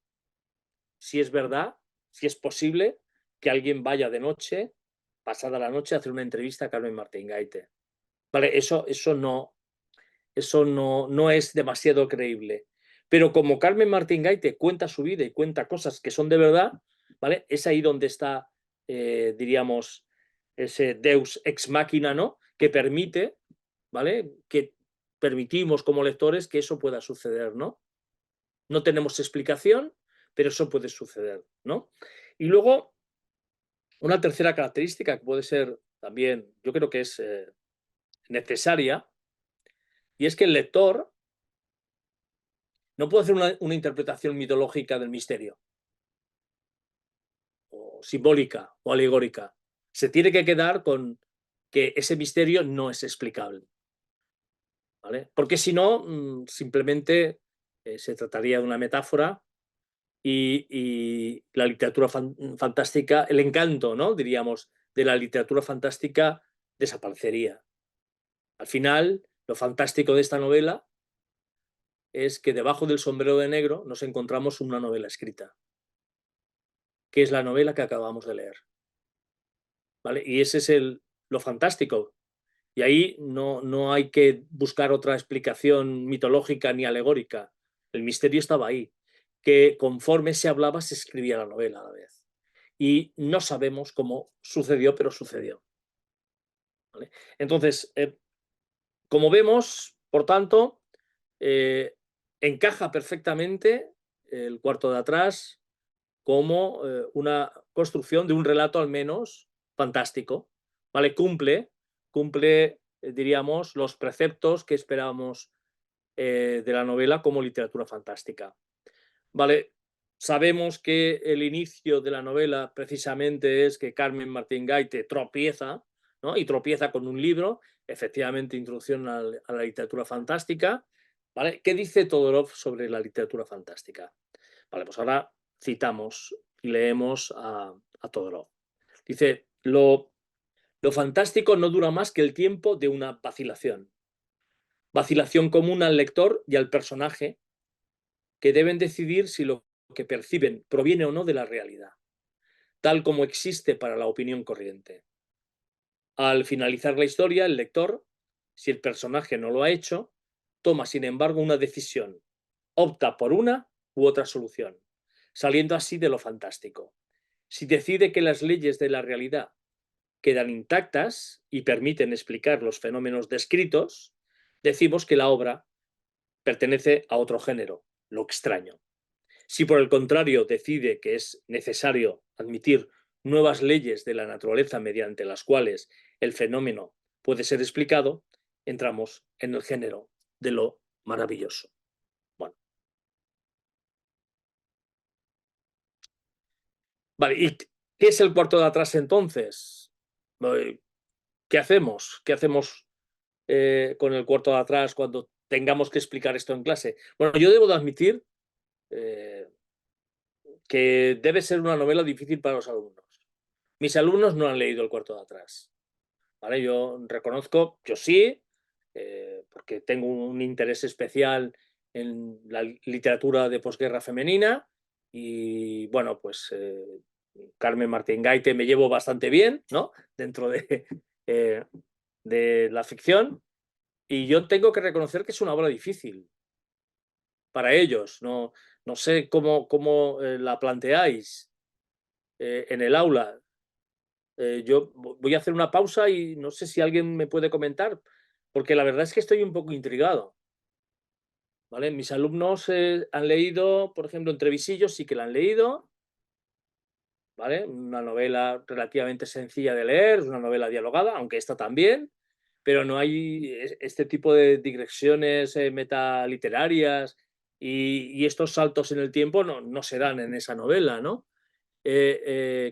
si es verdad, si es posible que alguien vaya de noche, pasada la noche, a hacer una entrevista a Carmen Martín Gaite. ¿Vale? Eso no es demasiado creíble. Pero como Carmen Martín Gaite cuenta su vida y cuenta cosas que son de verdad, ¿vale? Es ahí donde está, diríamos, ese deus ex machina, ¿no? Que permite, ¿vale? Que permitimos como lectores que eso pueda suceder, ¿no? No tenemos explicación, pero eso puede suceder, ¿no? Y luego, una tercera característica que puede ser también, yo creo que es necesaria, y es que el lector no puede hacer una interpretación mitológica del misterio, o simbólica o alegórica. Se tiene que quedar con que ese misterio no es explicable, ¿vale? Porque si no, simplemente se trataría de una metáfora y la literatura fantástica, el encanto, ¿no? Diríamos, de la literatura fantástica desaparecería. Al final, lo fantástico de esta novela es que debajo del sombrero de negro nos encontramos una novela escrita, que es la novela que acabamos de leer. ¿Vale? Y ese es lo fantástico. Y ahí no hay que buscar otra explicación mitológica ni alegórica. El misterio estaba ahí, que conforme se hablaba se escribía la novela a la vez. Y no sabemos cómo sucedió, pero sucedió. ¿Vale? Entonces, como vemos, por tanto, encaja perfectamente el cuarto de atrás como una construcción de un relato al menos fantástico. ¿Vale? Cumple, diríamos, los preceptos que esperábamos de la novela como literatura fantástica. ¿Vale? Sabemos que el inicio de la novela precisamente es que Carmen Martín Gaite tropieza, ¿no? Y tropieza con un libro, efectivamente, Introducción a la literatura fantástica. ¿Vale? ¿Qué dice Todorov sobre la literatura fantástica? Vale, pues ahora citamos y leemos a Todorov. Dice, lo fantástico no dura más que el tiempo de una vacilación. Vacilación común al lector y al personaje, que deben decidir si lo que perciben proviene o no de la realidad, tal como existe para la opinión corriente. Al finalizar la historia, el lector, si el personaje no lo ha hecho, toma sin embargo una decisión, opta por una u otra solución, saliendo así de lo fantástico. Si decide que las leyes de la realidad quedan intactas y permiten explicar los fenómenos descritos, decimos que la obra pertenece a otro género, lo extraño. Si por el contrario decide que es necesario admitir nuevas leyes de la naturaleza mediante las cuales el fenómeno puede ser explicado, entramos en el género de lo maravilloso. Bueno, vale, ¿y qué es el cuarto de atrás entonces? ¿Qué hacemos? ¿Qué hacemos con el cuarto de atrás cuando tengamos que explicar esto en clase? Bueno, yo debo de admitir eh, que debe ser una novela difícil para los alumnos. Mis alumnos no han leído el cuarto de atrás. ¿Vale? Yo reconozco, yo sí, porque tengo un interés especial en la literatura de posguerra femenina y bueno, pues Carmen Martín Gaite me llevo bastante bien, ¿no? Dentro eh, de la ficción y yo tengo que reconocer que es una obra difícil para ellos. No sé cómo la planteáis en el aula. Yo voy a hacer una pausa y no sé si alguien me puede comentar, porque la verdad es que estoy un poco intrigado. ¿vale? Mis alumnos han leído, por ejemplo, Entre visillos, sí que la han leído, ¿vale? Una novela relativamente sencilla de leer, es una novela dialogada, aunque esta también, pero no hay este tipo de digresiones metaliterarias y estos saltos en el tiempo no se dan en esa novela, ¿no?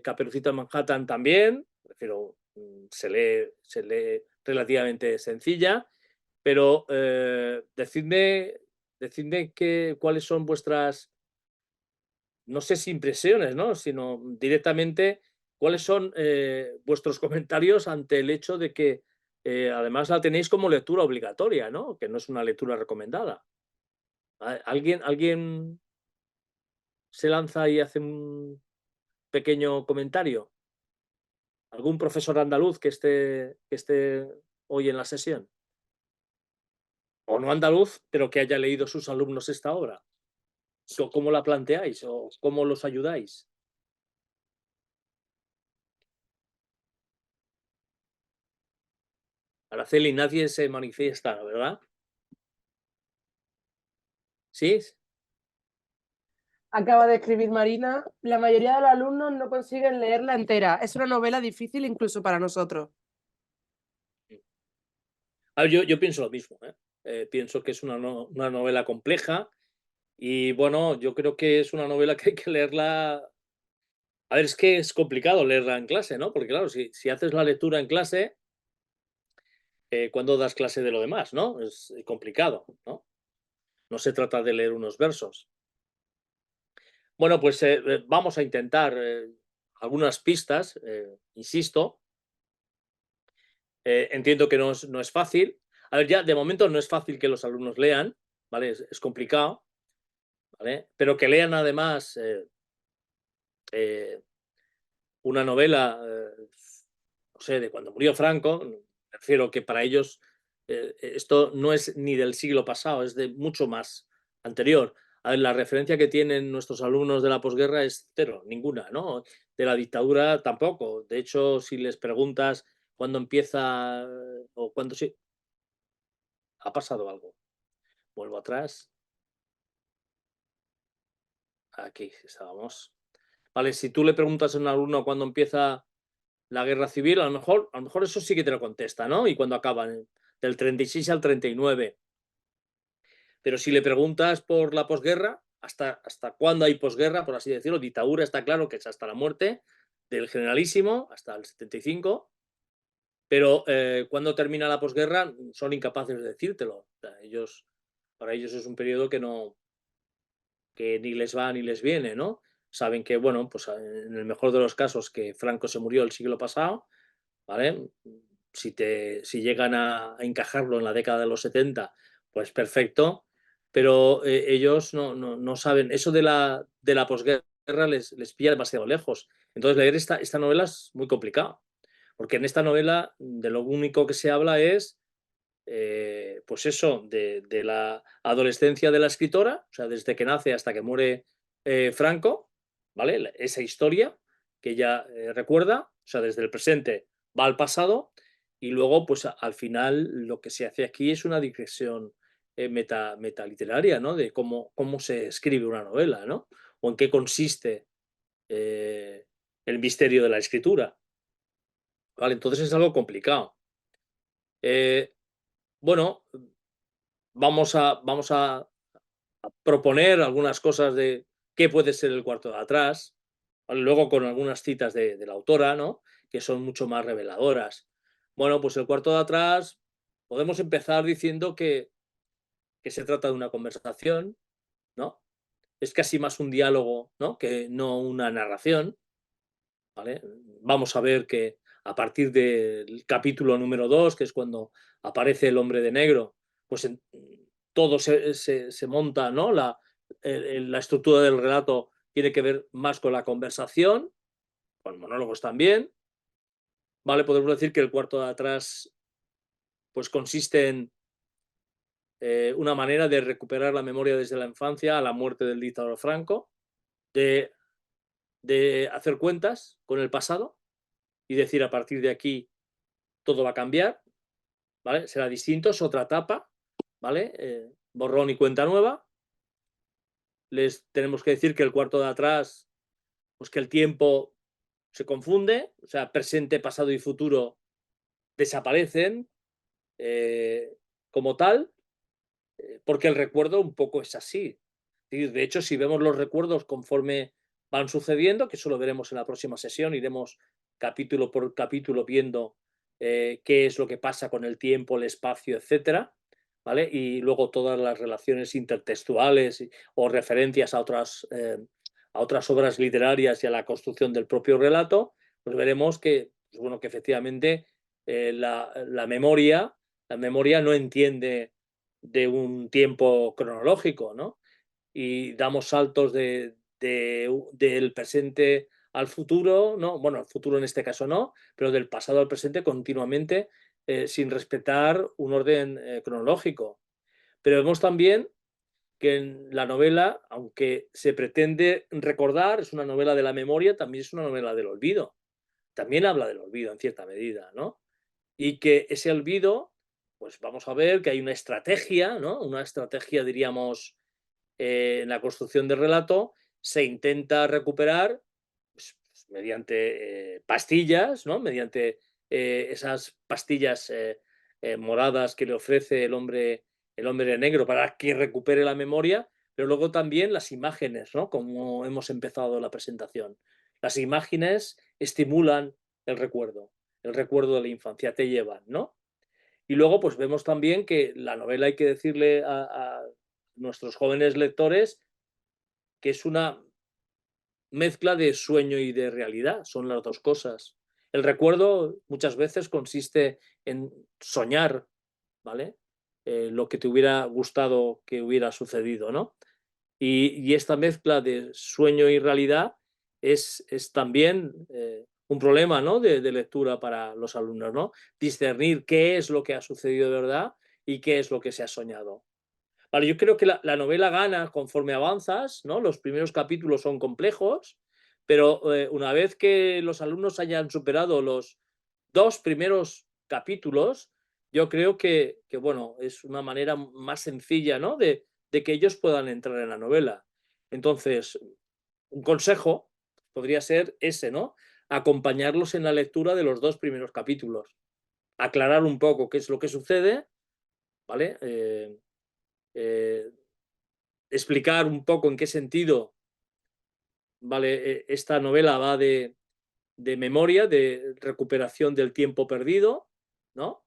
Caperucita Manhattan también, pero se lee relativamente sencilla, pero decidme cuáles son vuestras, no sé si impresiones, ¿no? Sino directamente cuáles son vuestros comentarios ante el hecho de que además la tenéis como lectura obligatoria, ¿no? Que no es una lectura recomendada. ¿Alguien se lanza y hace un pequeño comentario? ¿Algún profesor andaluz que esté hoy en la sesión? O no andaluz, pero que haya leído sus alumnos esta obra. ¿Cómo la planteáis o cómo los ayudáis? Araceli, nadie se manifiesta, ¿verdad? ¿Sí? Acaba de escribir Marina, la mayoría de los alumnos no consiguen leerla entera. Es una novela difícil incluso para nosotros. A ver, yo pienso lo mismo, ¿eh? Pienso que es una novela compleja y bueno, yo creo que es una novela que hay que leerla. A ver, es que es complicado leerla en clase, ¿no? Porque claro, si haces la lectura en clase, ¿cuándo das clase de lo demás, no? Es complicado, ¿no? No se trata de leer unos versos. Bueno, pues vamos a intentar algunas pistas, insisto. Entiendo que no es fácil. A ver, ya de momento no es fácil que los alumnos lean, ¿vale? Es complicado, ¿vale? Pero que lean además eh, una novela, no sé, de cuando murió Franco, me refiero que para ellos esto no es ni del siglo pasado, es de mucho más anterior. A ver, la referencia que tienen nuestros alumnos de la posguerra es cero, ninguna, ¿no? De la dictadura tampoco. De hecho, si les preguntas cuándo empieza o cuándo sí, ha pasado algo. Vuelvo atrás. Aquí estábamos. Vale, si tú le preguntas a un alumno cuándo empieza la guerra civil, a lo mejor eso sí que te lo contesta, ¿no? Y cuando acaban, del 36 al 39. Pero si le preguntas por la posguerra, hasta cuándo hay posguerra, por así decirlo, dictadura está claro que es hasta la muerte del generalísimo, hasta el 75, pero cuando termina la posguerra son incapaces de decírtelo. O sea, para ellos es un periodo que ni les va ni les viene, ¿no? Saben que, bueno, pues en el mejor de los casos que Franco se murió el siglo pasado, ¿vale? Si llegan a encajarlo en la década de los 70, pues perfecto, pero ellos no saben, eso de la posguerra les pilla demasiado lejos. Entonces leer esta novela es muy complicado, porque en esta novela de lo único que se habla es, pues eso, de la adolescencia de la escritora, o sea, desde que nace hasta que muere Franco, ¿vale? Esa historia que ella recuerda, o sea, desde el presente va al pasado y luego, pues al final lo que se hace aquí es una digresión metaliteraria, ¿no? De cómo se escribe una novela, ¿no? O en qué consiste eh, el misterio de la escritura, ¿vale? Entonces es algo complicado. Bueno, vamos a proponer algunas cosas de qué puede ser el cuarto de atrás, ¿vale? Luego con algunas citas de la autora, ¿no? Que son mucho más reveladoras. Bueno, pues el cuarto de atrás podemos empezar diciendo que se trata de una conversación, ¿no? Es casi más un diálogo, ¿no? Que no una narración, ¿vale? Vamos a ver que a partir del capítulo número 2, que es cuando aparece el hombre de negro, pues todo se monta, ¿no? La estructura del relato tiene que ver más con la conversación, con monólogos también, ¿vale? Podemos decir que el cuarto de atrás pues consiste en una manera de recuperar la memoria desde la infancia a la muerte del dictador Franco, de, de hacer cuentas con el pasado y decir a partir de aquí todo va a cambiar, ¿vale? Será distinto, es otra etapa, ¿vale? borrón y cuenta nueva. Les tenemos que decir que el cuarto de atrás, pues que el tiempo se confunde, o sea, presente, pasado y futuro desaparecen como tal, porque el recuerdo un poco es así. De hecho, si vemos los recuerdos conforme van sucediendo, que eso lo veremos en la próxima sesión, iremos capítulo por capítulo viendo qué es lo que pasa con el tiempo, el espacio, etcétera, ¿vale? Y luego todas las relaciones intertextuales o referencias a otras obras literarias y a la construcción del propio relato, pues veremos que, pues bueno, que efectivamente la memoria no entiende de un tiempo cronológico, ¿no? Y damos saltos del presente al futuro, ¿no? Bueno, al futuro en este caso no, pero del pasado al presente continuamente sin respetar un orden cronológico. Pero vemos también que en la novela, aunque se pretende recordar, es una novela de la memoria, también es una novela del olvido. También habla del olvido en cierta medida, ¿no? Y que ese olvido, pues vamos a ver que hay una estrategia, ¿no? Una estrategia, diríamos, en la construcción del relato, se intenta recuperar pues, mediante pastillas, ¿no? Mediante esas pastillas moradas que le ofrece el hombre negro para que recupere la memoria, pero luego también las imágenes, ¿no? Como hemos empezado la presentación. Las imágenes estimulan el recuerdo de la infancia, te llevan, ¿no? Y luego, pues vemos también que la novela hay que decirle a nuestros jóvenes lectores que es una mezcla de sueño y de realidad, son las dos cosas. El recuerdo muchas veces consiste en soñar, ¿vale? Lo que te hubiera gustado que hubiera sucedido, ¿no? Y esta mezcla de sueño y realidad es también un problema, ¿no? De lectura para los alumnos, ¿no? Discernir qué es lo que ha sucedido de verdad y qué es lo que se ha soñado. Vale, yo creo que la novela gana conforme avanzas, ¿no? Los primeros capítulos son complejos, pero una vez que los alumnos hayan superado los dos primeros capítulos, yo creo que bueno, es una manera más sencilla, ¿no? De que ellos puedan entrar en la novela. Entonces, un consejo podría ser ese, ¿no? Acompañarlos en la lectura de los dos primeros capítulos. Aclarar un poco qué es lo que sucede, ¿vale? Eh, explicar un poco en qué sentido, ¿vale? Esta novela va de memoria, de recuperación del tiempo perdido, ¿no?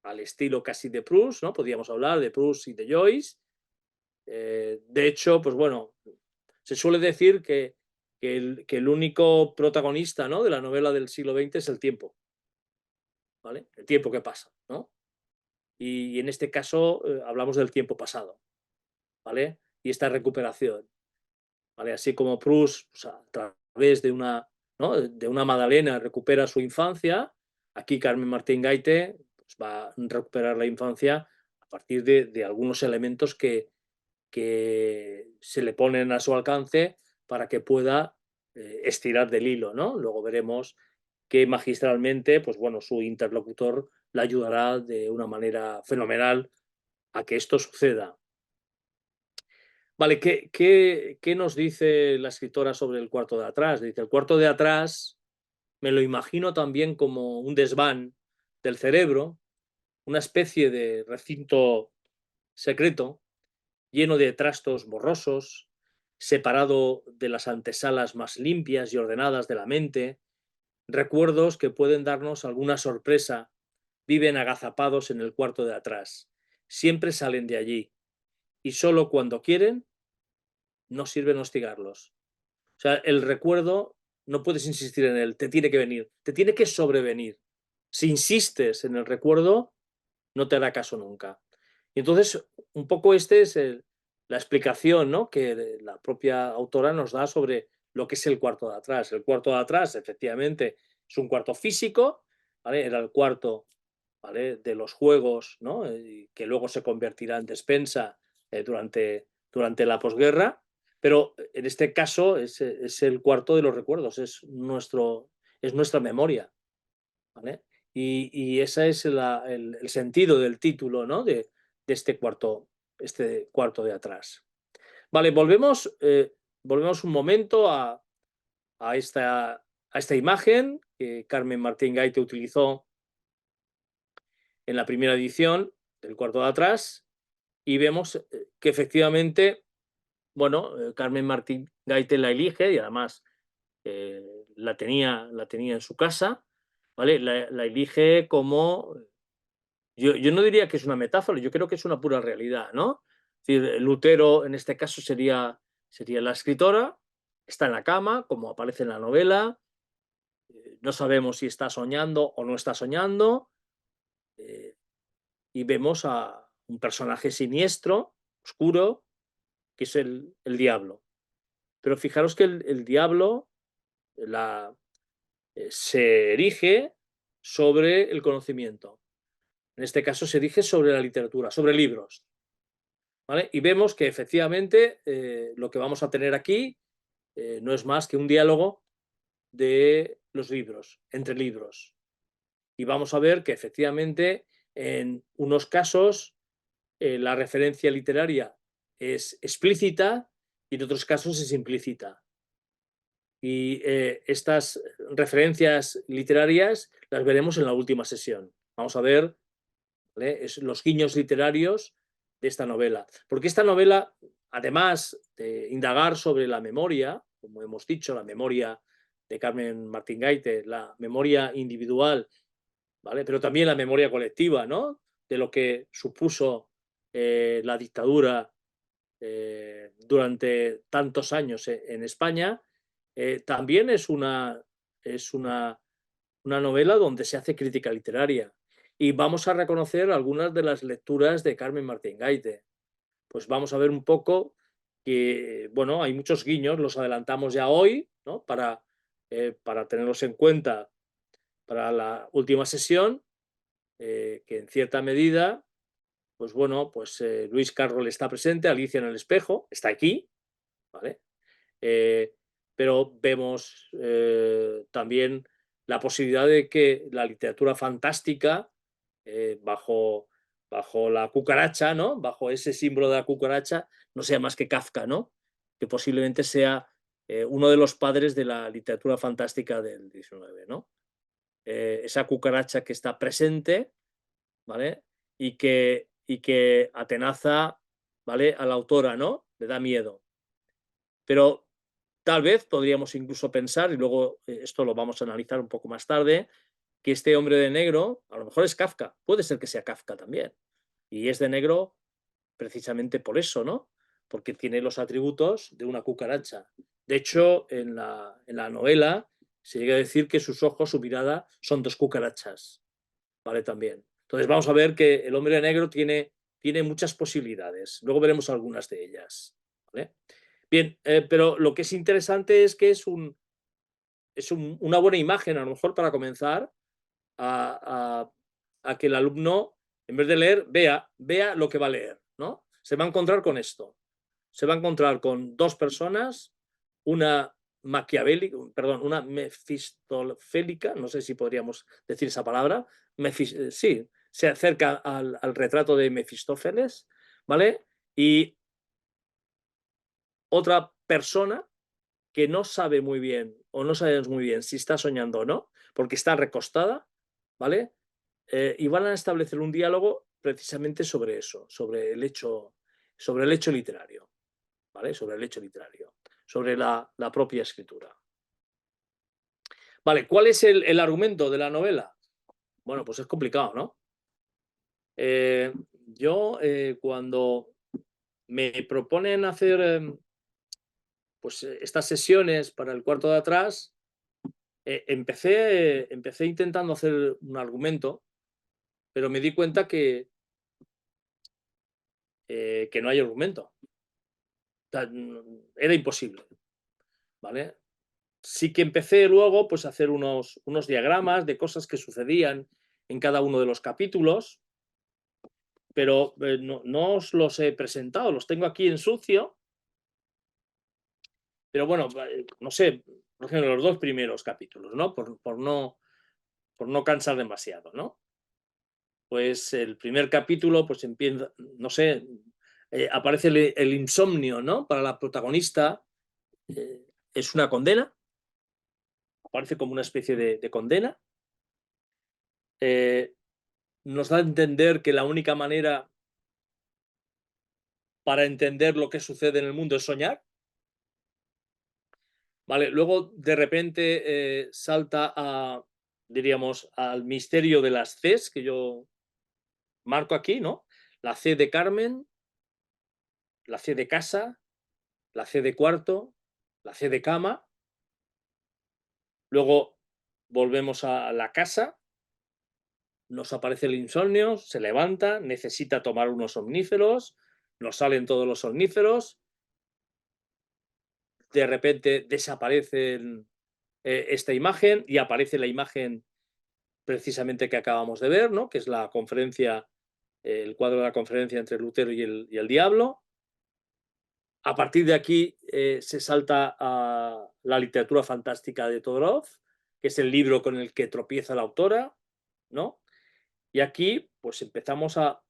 Al estilo casi de Proust, ¿no? Podríamos hablar de Proust y de Joyce. De hecho, pues bueno, se suele decir que el único protagonista, ¿no? De la novela del siglo XX es el tiempo, ¿vale? El tiempo que pasa, ¿no? Y en este caso hablamos del tiempo pasado, ¿vale? Y esta recuperación. ¿Vale? Así como Proust, pues, a través de una, ¿no? de una Madalena recupera su infancia, aquí Carmen Martín Gaite pues, va a recuperar la infancia a partir de algunos elementos que se le ponen a su alcance para que pueda estirar del hilo, ¿no? Luego veremos que magistralmente, pues bueno, su interlocutor la ayudará de una manera fenomenal a que esto suceda. Vale, ¿qué nos dice la escritora sobre el cuarto de atrás? Dice, el cuarto de atrás me lo imagino también como un desván del cerebro, una especie de recinto secreto, lleno de trastos borrosos, separado de las antesalas más limpias y ordenadas de la mente, recuerdos que pueden darnos alguna sorpresa, viven agazapados en el cuarto de atrás, siempre salen de allí, y solo cuando quieren, no sirve hostigarlos. O sea, el recuerdo no puedes insistir en él, te tiene que venir, te tiene que sobrevenir. Si insistes en el recuerdo, no te hará caso nunca. Y entonces, un poco la explicación, ¿no? Que la propia autora nos da sobre lo que es el cuarto de atrás. El cuarto de atrás, efectivamente, es un cuarto físico, ¿vale? Era el cuarto, ¿vale? De los juegos, ¿no? Que luego se convertirá en despensa durante la posguerra, pero en este caso es el cuarto de los recuerdos, es nuestra memoria, ¿vale? Y ese es el sentido del título, ¿no? De este cuarto. este cuarto de atrás. Vale, volvemos un momento a esta imagen que Carmen Martín Gaite utilizó en la primera edición del cuarto de atrás y vemos que efectivamente, bueno, Carmen Martín Gaite la elige y además la tenía en su casa, ¿vale? La elige como... Yo no diría que es una metáfora, yo creo que es una pura realidad, ¿no? Es decir, Lutero en este caso sería la escritora, está en la cama, como aparece en la novela, no sabemos si está soñando o no está soñando, y vemos a un personaje siniestro, oscuro, que es el diablo. Pero fijaros que el diablo se erige sobre el conocimiento. En este caso se erige sobre la literatura, sobre libros. ¿Vale? Y vemos que efectivamente lo que vamos a tener aquí no es más que un diálogo de los libros, entre libros. Y vamos a ver que efectivamente en unos casos la referencia literaria es explícita y en otros casos es implícita. Y estas referencias literarias las veremos en la última sesión. Vamos a ver, ¿vale?, los guiños literarios de esta novela. Porque esta novela, además de indagar sobre la memoria, como hemos dicho, la memoria de Carmen Martín Gaite, la memoria individual, ¿vale?, pero también la memoria colectiva, ¿no?, de lo que supuso la dictadura durante tantos años en España, también es una novela donde se hace crítica literaria. Y vamos a reconocer algunas de las lecturas de Carmen Martín Gaite. Pues vamos a ver un poco que, bueno, hay muchos guiños, los adelantamos ya hoy, ¿no?, para tenerlos en cuenta para la última sesión, que en cierta medida, pues bueno, pues Lewis Carroll está presente, Alicia en el espejo, está aquí, ¿vale? Pero vemos también la posibilidad de que la literatura fantástica, bajo la cucaracha, ¿no?, bajo ese símbolo de la cucaracha, no sea más que Kafka, ¿no?, que posiblemente sea uno de los padres de la literatura fantástica del XIX, ¿no? Esa cucaracha que está presente, ¿vale?, y que atenaza, ¿vale?, a la autora, ¿no?, le da miedo. Pero tal vez podríamos incluso pensar, y luego esto lo vamos a analizar un poco más tarde, que este hombre de negro a lo mejor es Kafka, puede ser que sea Kafka también. Y es de negro precisamente por eso, ¿no?, porque tiene los atributos de una cucaracha. De hecho, en la novela se llega a decir que sus ojos, su mirada, son dos cucarachas, ¿vale? También. Entonces vamos a ver que el hombre de negro tiene muchas posibilidades. Luego veremos algunas de ellas, ¿vale? Bien, pero lo que es interesante es que es una buena imagen, a lo mejor para comenzar, a que el alumno, en vez de leer, vea lo que va a leer, ¿no? Se va a encontrar con esto. Se va a encontrar con dos personas, una maquiavélica, perdón, una mefistofélica, no sé si podríamos decir esa palabra, sí, se acerca al retrato de Mefistófeles, ¿vale? Y otra persona que no sabe muy bien, o no sabemos muy bien si está soñando o no, porque está recostada, ¿vale? Y van a establecer un diálogo precisamente sobre eso, sobre el hecho literario, ¿vale? Sobre el hecho literario, sobre la propia escritura. Vale, ¿cuál es el argumento de la novela? Bueno, pues es complicado, ¿no? Yo, cuando me proponen hacer pues estas sesiones para el cuarto de atrás, empecé intentando hacer un argumento, pero me di cuenta que no hay argumento. Era imposible, ¿vale? Sí que empecé luego pues, a hacer unos diagramas de cosas que sucedían en cada uno de los capítulos, pero no os los he presentado, los tengo aquí en sucio. Pero bueno, no sé, por ejemplo, los dos primeros capítulos, ¿no? Por no cansar demasiado, ¿no? Pues el primer capítulo, pues empieza, no sé, aparece el insomnio, ¿no? Para la protagonista es una condena, aparece como una especie de condena. Nos da a entender que la única manera para entender lo que sucede en el mundo es soñar. ¿Vale? Luego, de repente, salta diríamos, al misterio de las Cs, que yo marco aquí, ¿no? La C de Carmen, la C de casa, la C de cuarto, la C de cama. Luego volvemos a la casa, nos aparece el insomnio, se levanta, necesita tomar unos somníferos, nos salen todos los somníferos, de repente desaparece esta imagen y aparece la imagen precisamente que acabamos de ver, ¿no? Que es la conferencia, el cuadro de la conferencia entre Lutero y el diablo. A partir de aquí se salta a la literatura fantástica de Todorov, que es el libro con el que tropieza la autora, ¿no? Y aquí pues empezamos a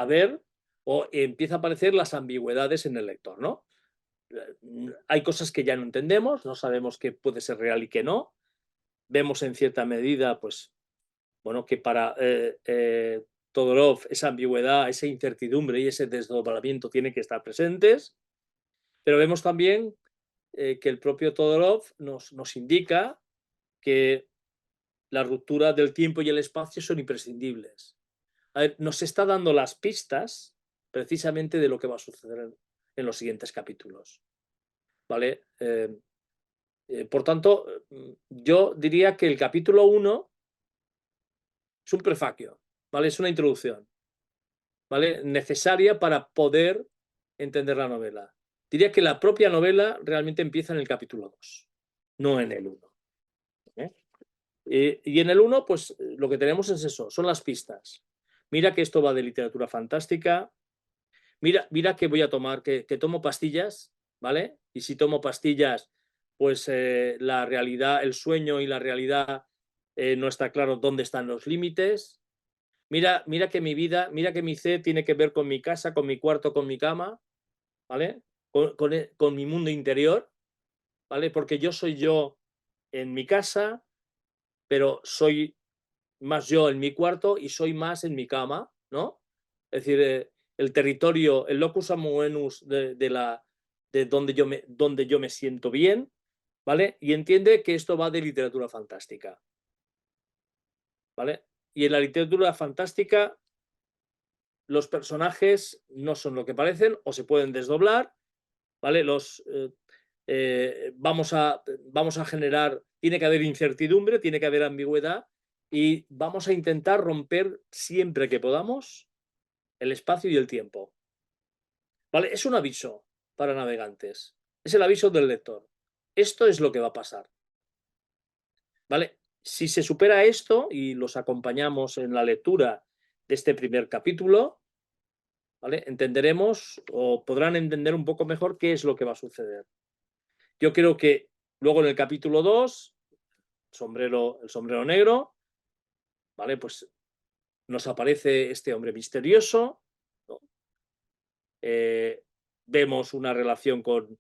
ver o empieza a aparecer las ambigüedades en el lector, ¿no? Hay cosas que ya no entendemos, no sabemos qué puede ser real y qué no. Vemos en cierta medida, pues, bueno, que para Todorov esa ambigüedad, esa incertidumbre y ese desdoblamiento tienen que estar presentes, pero vemos también que el propio Todorov nos indica que la ruptura del tiempo y el espacio son imprescindibles. A ver, nos está dando las pistas precisamente de lo que va a suceder en los siguientes capítulos. ¿Vale? Por tanto, yo diría que el capítulo 1 es un prefacio, ¿vale? Es una introducción, ¿vale? Necesaria para poder entender la novela. Diría que la propia novela realmente empieza en el capítulo 2, no en el 1. Y en el 1, pues lo que tenemos es eso, son las pistas. Mira que esto va de literatura fantástica, mira que voy a tomar, que tomo pastillas, ¿vale? Y si tomo pastillas, pues la realidad, el sueño y la realidad no está claro dónde están los límites. Mira que mi vida, mira que mi C tiene que ver con mi casa, con mi cuarto, con mi cama, ¿vale? Con mi mundo interior, ¿vale? Porque yo soy yo en mi casa, pero soy más yo en mi cuarto y soy más en mi cama, ¿no? Es decir, el territorio, el locus amoenus de donde yo me siento bien, ¿vale? Y entiende que esto va de literatura fantástica, ¿vale? Y en la literatura fantástica los personajes no son lo que parecen o se pueden desdoblar, ¿vale? Vamos a generar, tiene que haber incertidumbre, tiene que haber ambigüedad y vamos a intentar romper siempre que podamos el espacio y el tiempo. ¿Vale? Es un aviso para navegantes, es el aviso del lector. Esto es lo que va a pasar. ¿Vale? Si se supera esto y los acompañamos en la lectura de este primer capítulo, ¿vale? Entenderemos o podrán entender un poco mejor qué es lo que va a suceder. Yo creo que luego en el capítulo 2, el sombrero negro, ¿vale? Pues nos aparece este hombre misterioso, ¿no? Vemos una relación con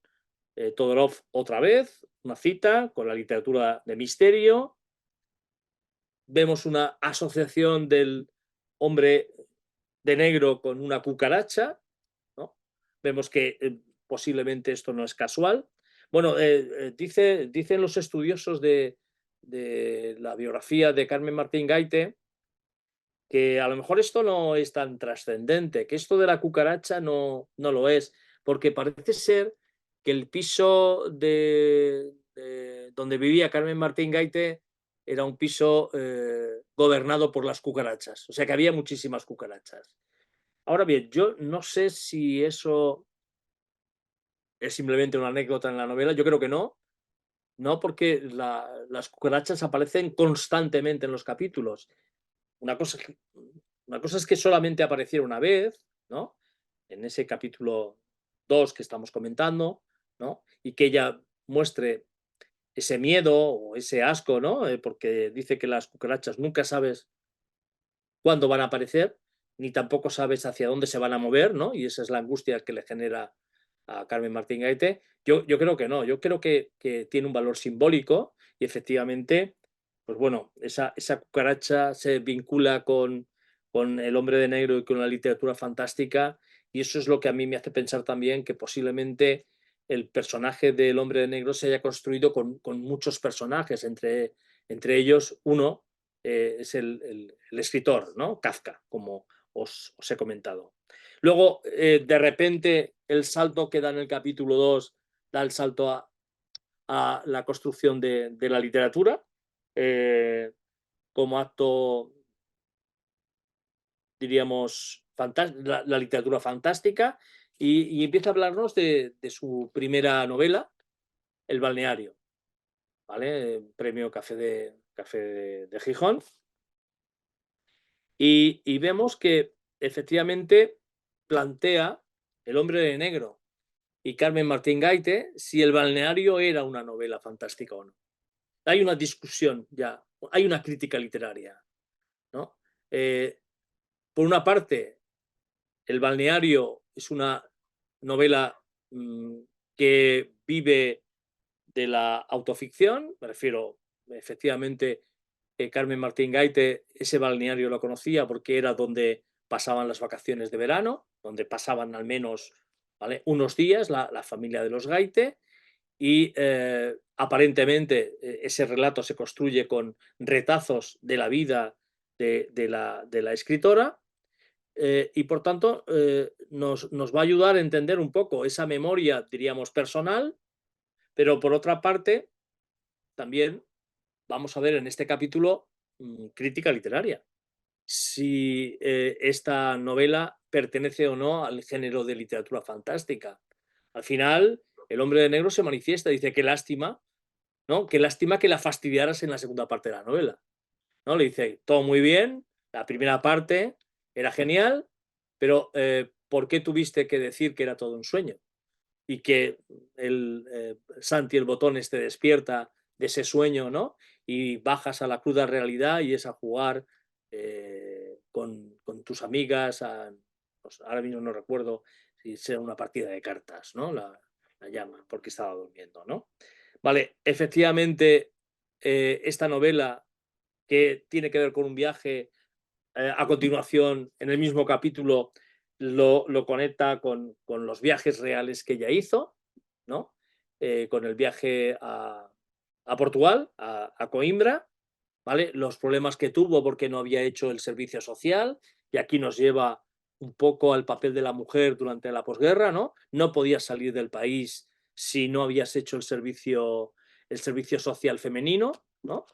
Todorov otra vez, una cita con la literatura de misterio, vemos una asociación del hombre de negro con una cucaracha, ¿no? Vemos que posiblemente esto no es casual. Bueno, dicen los estudiosos de la biografía de Carmen Martín Gaite que a lo mejor esto no es tan trascendente, que esto de la cucaracha no lo es, porque parece ser que el piso donde vivía Carmen Martín Gaite era un piso gobernado por las cucarachas, o sea que había muchísimas cucarachas. Ahora bien, yo no sé si eso es simplemente una anécdota en la novela, yo creo que no, porque las cucarachas aparecen constantemente en los capítulos. Una cosa, una cosa es que solamente apareciera una vez, ¿no? En ese capítulo 2 que estamos comentando, ¿no? Y que ella muestre ese miedo o ese asco, ¿no? Porque dice que las cucarachas nunca sabes cuándo van a aparecer. ni tampoco sabes hacia dónde se van a mover, ¿no? Y esa es la angustia que le genera a Carmen Martín Gaite. Yo creo que no, yo creo que tiene un valor simbólico y efectivamente, pues bueno, esa cucaracha se vincula con El hombre de negro y con la literatura fantástica, y eso es lo que a mí me hace pensar también que posiblemente el personaje del hombre de negro se haya construido con muchos personajes, entre ellos uno es el escritor, ¿no? Kafka, como os he comentado. Luego, de repente, el salto que da en el capítulo 2 da el salto a la construcción de la literatura como acto, diríamos, la literatura fantástica, y empieza a hablarnos de su primera novela, El balneario, ¿vale? Premio Café de Gijón. Y vemos que efectivamente plantea El hombre de negro y Carmen Martín Gaite si El balneario era una novela fantástica o no. Hay una discusión ya, hay una crítica literaria, ¿no? Por una parte, El balneario es una novela que vive de la autoficción, me refiero, efectivamente, Carmen Martín Gaite, ese balneario lo conocía porque era donde pasaban las vacaciones de verano, donde pasaban al menos, ¿vale?, unos días la familia de los Gaite, y aparentemente ese relato se construye con retazos de la vida de la escritora, y por tanto nos va a ayudar a entender un poco esa memoria, diríamos, personal, pero por otra parte también vamos a ver en este capítulo crítica literaria. Si esta novela pertenece o no al género de literatura fantástica. Al final, el hombre de negro se manifiesta, dice, qué lástima, ¿no? Qué lástima que la fastidiaras en la segunda parte de la novela, ¿no? Le dice, todo muy bien, la primera parte era genial, pero ¿por qué tuviste que decir que era todo un sueño? Y que Santi el botón te despierta de ese sueño, ¿no? Y bajas a la cruda realidad y es a jugar con tus amigas, pues ahora mismo no recuerdo si sea una partida de cartas, ¿no? La llama, porque estaba durmiendo, ¿no? Vale, efectivamente, esta novela que tiene que ver con un viaje, a continuación, en el mismo capítulo, lo conecta con los viajes reales que ella hizo, ¿no? Con el viaje a Portugal, a Coimbra, ¿vale? Los problemas que tuvo porque no había hecho el servicio social, y aquí nos lleva un poco al papel de la mujer durante la posguerra, ¿no? No podías salir del país si no habías hecho el servicio social femenino, ¿no?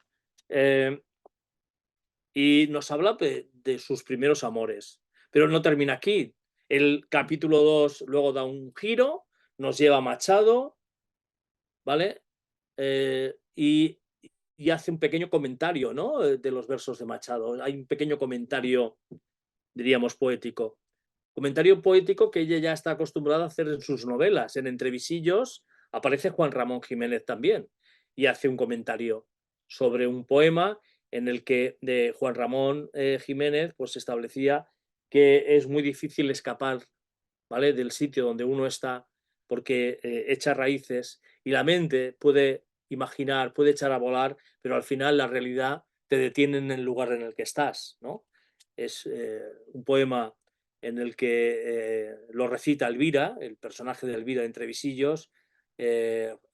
Y nos habla de sus primeros amores. Pero no termina aquí. El capítulo 2 luego da un giro, nos lleva a Machado, ¿vale? Y hace un pequeño comentario, ¿no? De los versos de Machado. Hay un pequeño comentario, diríamos, poético. Comentario poético que ella ya está acostumbrada a hacer en sus novelas. En Entrevisillos aparece Juan Ramón Jiménez también y hace un comentario sobre un poema en el que de Juan Ramón Jiménez pues establecía que es muy difícil escapar, ¿vale?, del sitio donde uno está, porque echa raíces y la mente puede imaginar, puede echar a volar, pero al final la realidad te detiene en el lugar en el que estás, ¿no? Es un poema en el que lo recita Elvira, el personaje de Elvira de Entrevisillos,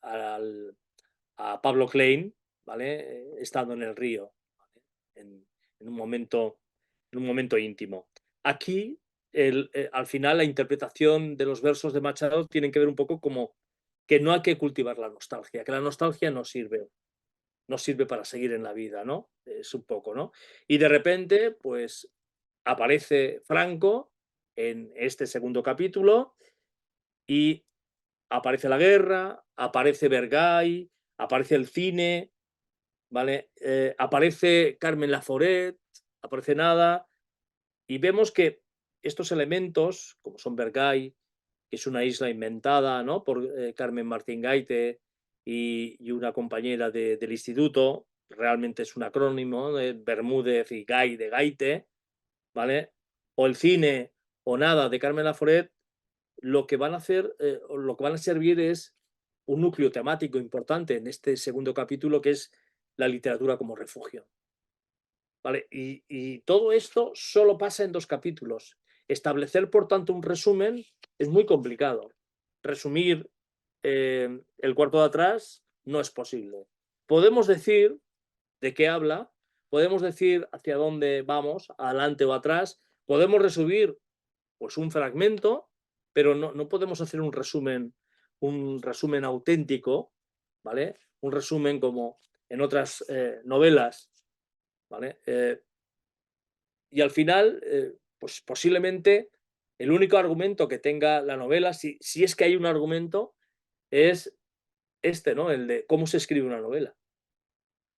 a Pablo Klein, ¿vale? Estando en el río, ¿vale? En un momento íntimo. Aquí, al final, la interpretación de los versos de Machado tienen que ver un poco como que no hay que cultivar la nostalgia, que la nostalgia no sirve para seguir en la vida, ¿no? Es un poco, ¿no? Y de repente, pues, aparece Franco en este segundo capítulo y aparece la guerra, aparece Bergay, aparece el cine, ¿vale? Aparece Carmen Laforet, aparece Nada, y vemos que estos elementos, como son Bergay, que es una isla inventada, ¿no?, por Carmen Martín Gaite y una compañera del instituto, realmente es un acrónimo de Bermúdez y Gay de Gaite, ¿vale? o el cine o nada de Carmen Laforet, lo que van a hacer, lo que van a servir es un núcleo temático importante en este segundo capítulo, que es la literatura como refugio. ¿Vale? Y todo esto solo pasa en 2 capítulos. Establecer, por tanto, un resumen es muy complicado. Resumir el cuarto de atrás no es posible. Podemos decir de qué habla, podemos decir hacia dónde vamos, adelante o atrás, podemos resumir pues, un fragmento, pero no podemos hacer un resumen auténtico, ¿vale? Un resumen como en otras novelas, ¿vale? Y al final, pues posiblemente el único argumento que tenga la novela, si es que hay un argumento, es este, ¿no? El de cómo se escribe una novela.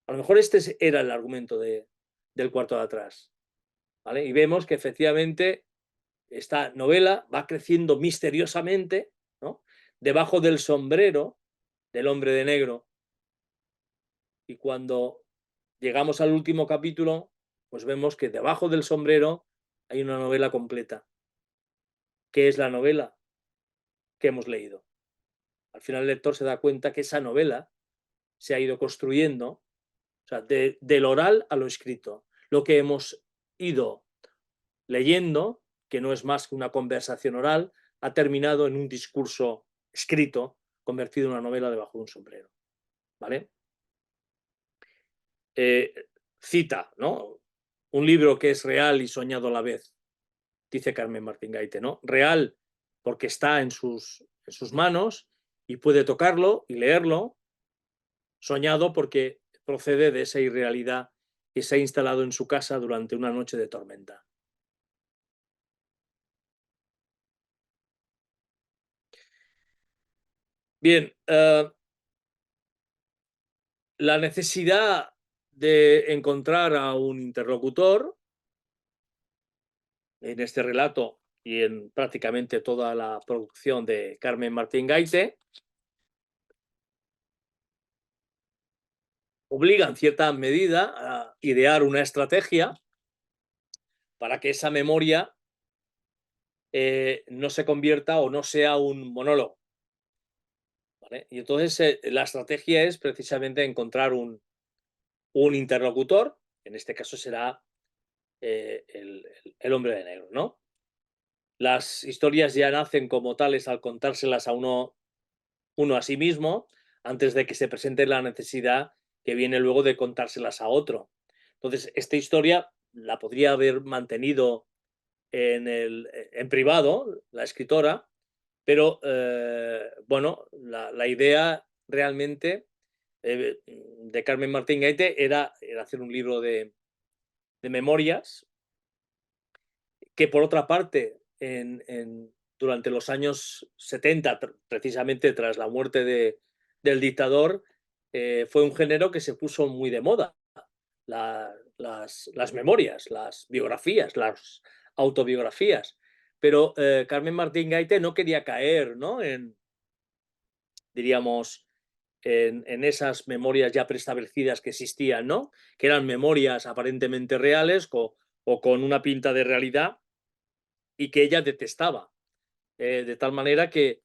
A lo mejor este era el argumento del cuarto de atrás, ¿vale? Y vemos que efectivamente esta novela va creciendo misteriosamente, ¿no? Debajo del sombrero del hombre de negro. Y cuando llegamos al último capítulo, pues vemos que debajo del sombrero hay una novela completa. ¿Qué es la novela que hemos leído? Al final el lector se da cuenta que esa novela se ha ido construyendo, o sea, del oral a lo escrito. Lo que hemos ido leyendo, que no es más que una conversación oral, ha terminado en un discurso escrito, convertido en una novela debajo de un sombrero. ¿Vale? Cita, ¿no? Un libro que es real y soñado a la vez, dice Carmen Martín Gaite, ¿no? Real porque está en sus manos y puede tocarlo y leerlo, soñado porque procede de esa irrealidad que se ha instalado en su casa durante una noche de tormenta. Bien, la necesidad de encontrar a un interlocutor en este relato y en prácticamente toda la producción de Carmen Martín Gaite obliga en cierta medida a idear una estrategia para que esa memoria no se convierta o no sea un monólogo. ¿Vale? Y entonces la estrategia es precisamente encontrar un interlocutor, en este caso será el hombre de negro, ¿no? Las historias ya nacen como tales al contárselas a uno a sí mismo, antes de que se presente la necesidad que viene luego de contárselas a otro. Entonces, esta historia la podría haber mantenido en privado, la escritora, pero bueno, la idea realmente de Carmen Martín Gaite era hacer un libro de memorias que, por otra parte, durante los años 70, precisamente tras la muerte del dictador, fue un género que se puso muy de moda. Las memorias, las biografías, las autobiografías. Pero Carmen Martín Gaite no quería caer, ¿no? Diríamos, en esas memorias ya preestablecidas que existían, ¿no? Que eran memorias aparentemente reales o con una pinta de realidad y que ella detestaba. De tal manera que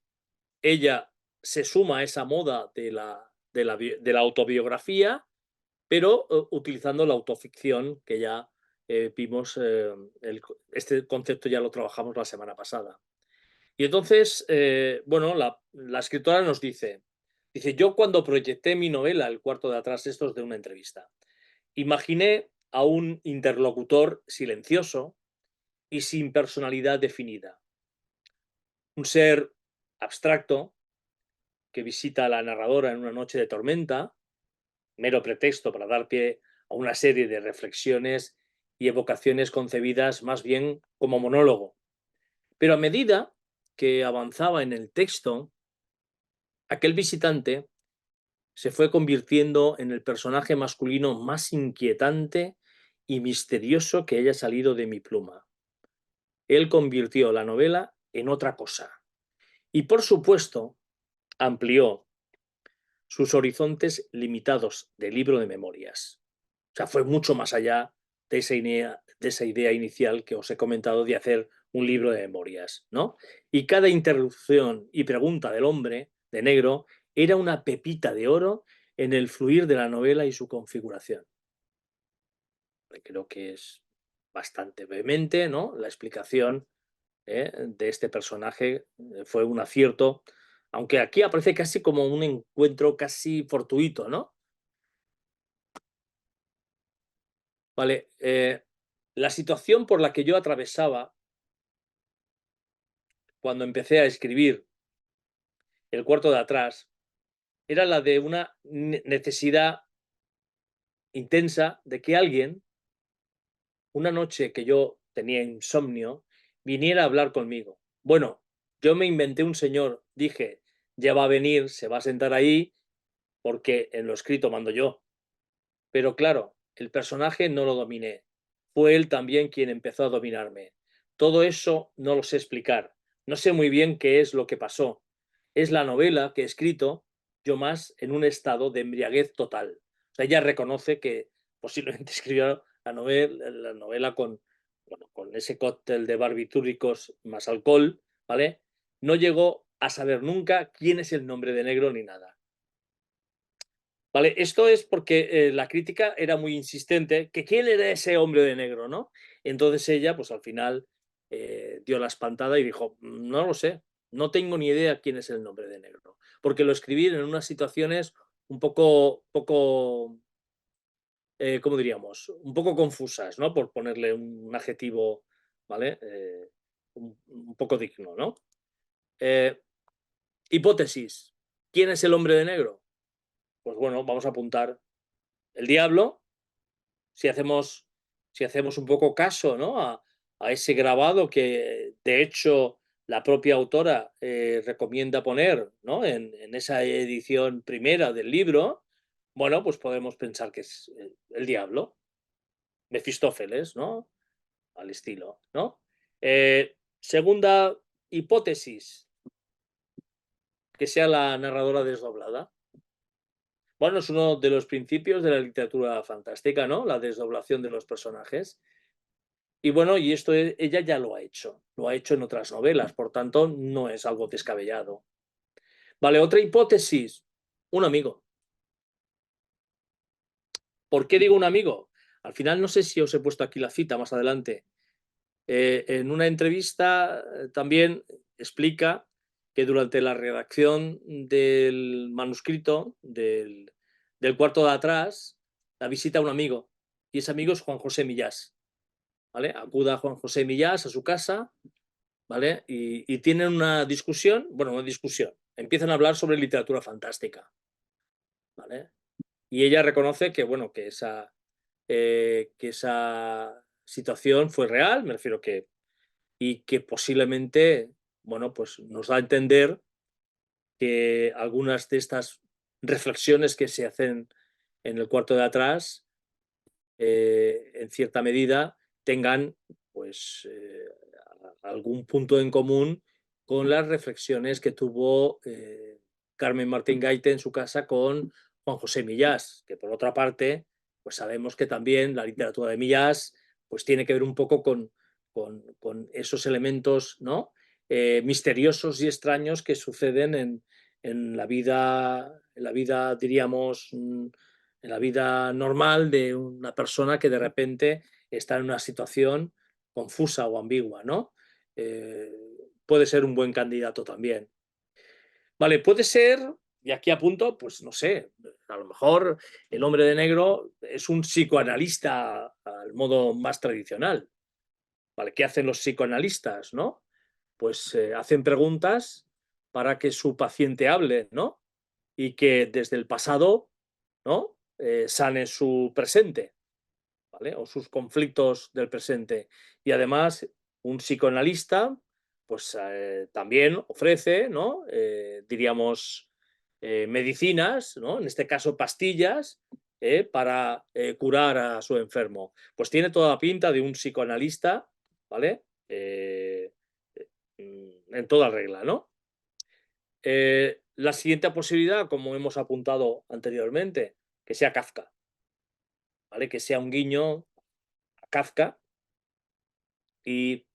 ella se suma a esa moda de la autobiografía, pero utilizando la autoficción, que ya vimos, este concepto ya lo trabajamos la semana pasada. Y entonces, bueno, la escritora nos dice, yo cuando proyecté mi novela, El cuarto de atrás, esto es de una entrevista, imaginé a un interlocutor silencioso y sin personalidad definida, un ser abstracto que visita a la narradora en una noche de tormenta, mero pretexto para dar pie a una serie de reflexiones y evocaciones concebidas más bien como monólogo. Pero a medida que avanzaba en el texto, aquel visitante se fue convirtiendo en el personaje masculino más inquietante y misterioso que haya salido de mi pluma. Él convirtió la novela en otra cosa y, por supuesto, amplió sus horizontes limitados de libro de memorias. O sea, fue mucho más allá de esa idea inicial que os he comentado de hacer un libro de memorias, ¿no? Y cada interrupción y pregunta del hombre de negro era una pepita de oro en el fluir de la novela y su configuración. Creo que es bastante vehemente, ¿no? La explicación de este personaje fue un acierto, aunque aquí aparece casi como un encuentro casi fortuito, ¿no? Vale, la situación por la que yo atravesaba cuando empecé a escribir El cuarto de atrás era la de una necesidad intensa de que alguien, una noche que yo tenía insomnio, viniera a hablar conmigo. Bueno, yo me inventé un señor, dije, ya va a venir, se va a sentar ahí, porque en lo escrito mando yo. Pero claro, el personaje no lo dominé. Fue él también quien empezó a dominarme. Todo eso no lo sé explicar. No sé muy bien qué es lo que pasó. Es la novela que he escrito yo más en un estado de embriaguez total. O sea, ella reconoce que posiblemente escribió la novela con, bueno, con ese cóctel de barbitúricos más alcohol, ¿vale? No llegó a saber nunca quién es el nombre de negro ni nada. Vale, esto es porque la crítica era muy insistente, que quién era ese hombre de negro, ¿no? Entonces ella, pues al final dio la espantada y dijo, no lo sé, no tengo ni idea quién es el nombre de negro, porque lo escribí en unas situaciones un poco ¿cómo diríamos? Un poco confusas, ¿no? Por ponerle un adjetivo, ¿vale? Un poco digno, ¿no? Eh, hipótesis, ¿quién es el hombre de negro? Pues bueno, vamos a apuntar el diablo, si hacemos, si hacemos un poco caso, ¿no? A ese grabado que de hecho la propia autora recomienda poner, ¿no? En esa edición primera del libro, bueno, pues podemos pensar que es el diablo, Mefistófeles, ¿no? Al estilo, ¿no? Segunda hipótesis, que sea la narradora desdoblada. Bueno, es uno de los principios de la literatura fantástica, ¿no? La desdoblación de los personajes. Y bueno, y esto ella ya lo ha hecho en otras novelas, por tanto, no es algo descabellado. Vale, otra hipótesis, un amigo. ¿Por qué digo un amigo? Al final no sé si os he puesto aquí la cita más adelante. En una entrevista también explica que durante la redacción del manuscrito del cuarto de atrás, la visita a un amigo, y ese amigo es Juan José Millás. ¿Vale? Acuda a Juan José Millás a su casa, ¿vale? Y tienen una discusión, bueno, una discusión, empiezan a hablar sobre literatura fantástica, ¿vale? Y ella reconoce que, bueno, que esa situación fue real, me refiero que y que posiblemente, bueno, pues nos da a entender que algunas de estas reflexiones que se hacen en el cuarto de atrás, en cierta medida, tengan pues algún punto en común con las reflexiones que tuvo Carmen Martín Gaite en su casa con Juan José Millás, que por otra parte, pues sabemos que también la literatura de Millás pues tiene que ver un poco con esos elementos, ¿no? Misteriosos y extraños que suceden en la vida, diríamos, en la vida normal de una persona que de repente está en una situación confusa o ambigua, ¿no? Eh, puede ser un buen candidato también. Vale, puede ser, y aquí apunto, pues no sé, a lo mejor el hombre de negro es un psicoanalista al modo más tradicional. ¿Vale? ¿Qué hacen los psicoanalistas, no? Pues hacen preguntas para que su paciente hable, ¿no? Y que desde el pasado, ¿no? Sane su presente, ¿vale? O sus conflictos del presente. Y además, un psicoanalista, pues también ofrece, ¿no? Diríamos, medicinas, ¿no? En este caso, pastillas, para curar a su enfermo. Pues tiene toda la pinta de un psicoanalista, ¿vale? En toda regla, ¿no? La siguiente posibilidad, como hemos apuntado anteriormente, que sea Kafka, ¿vale? Que sea un guiño Kafka, y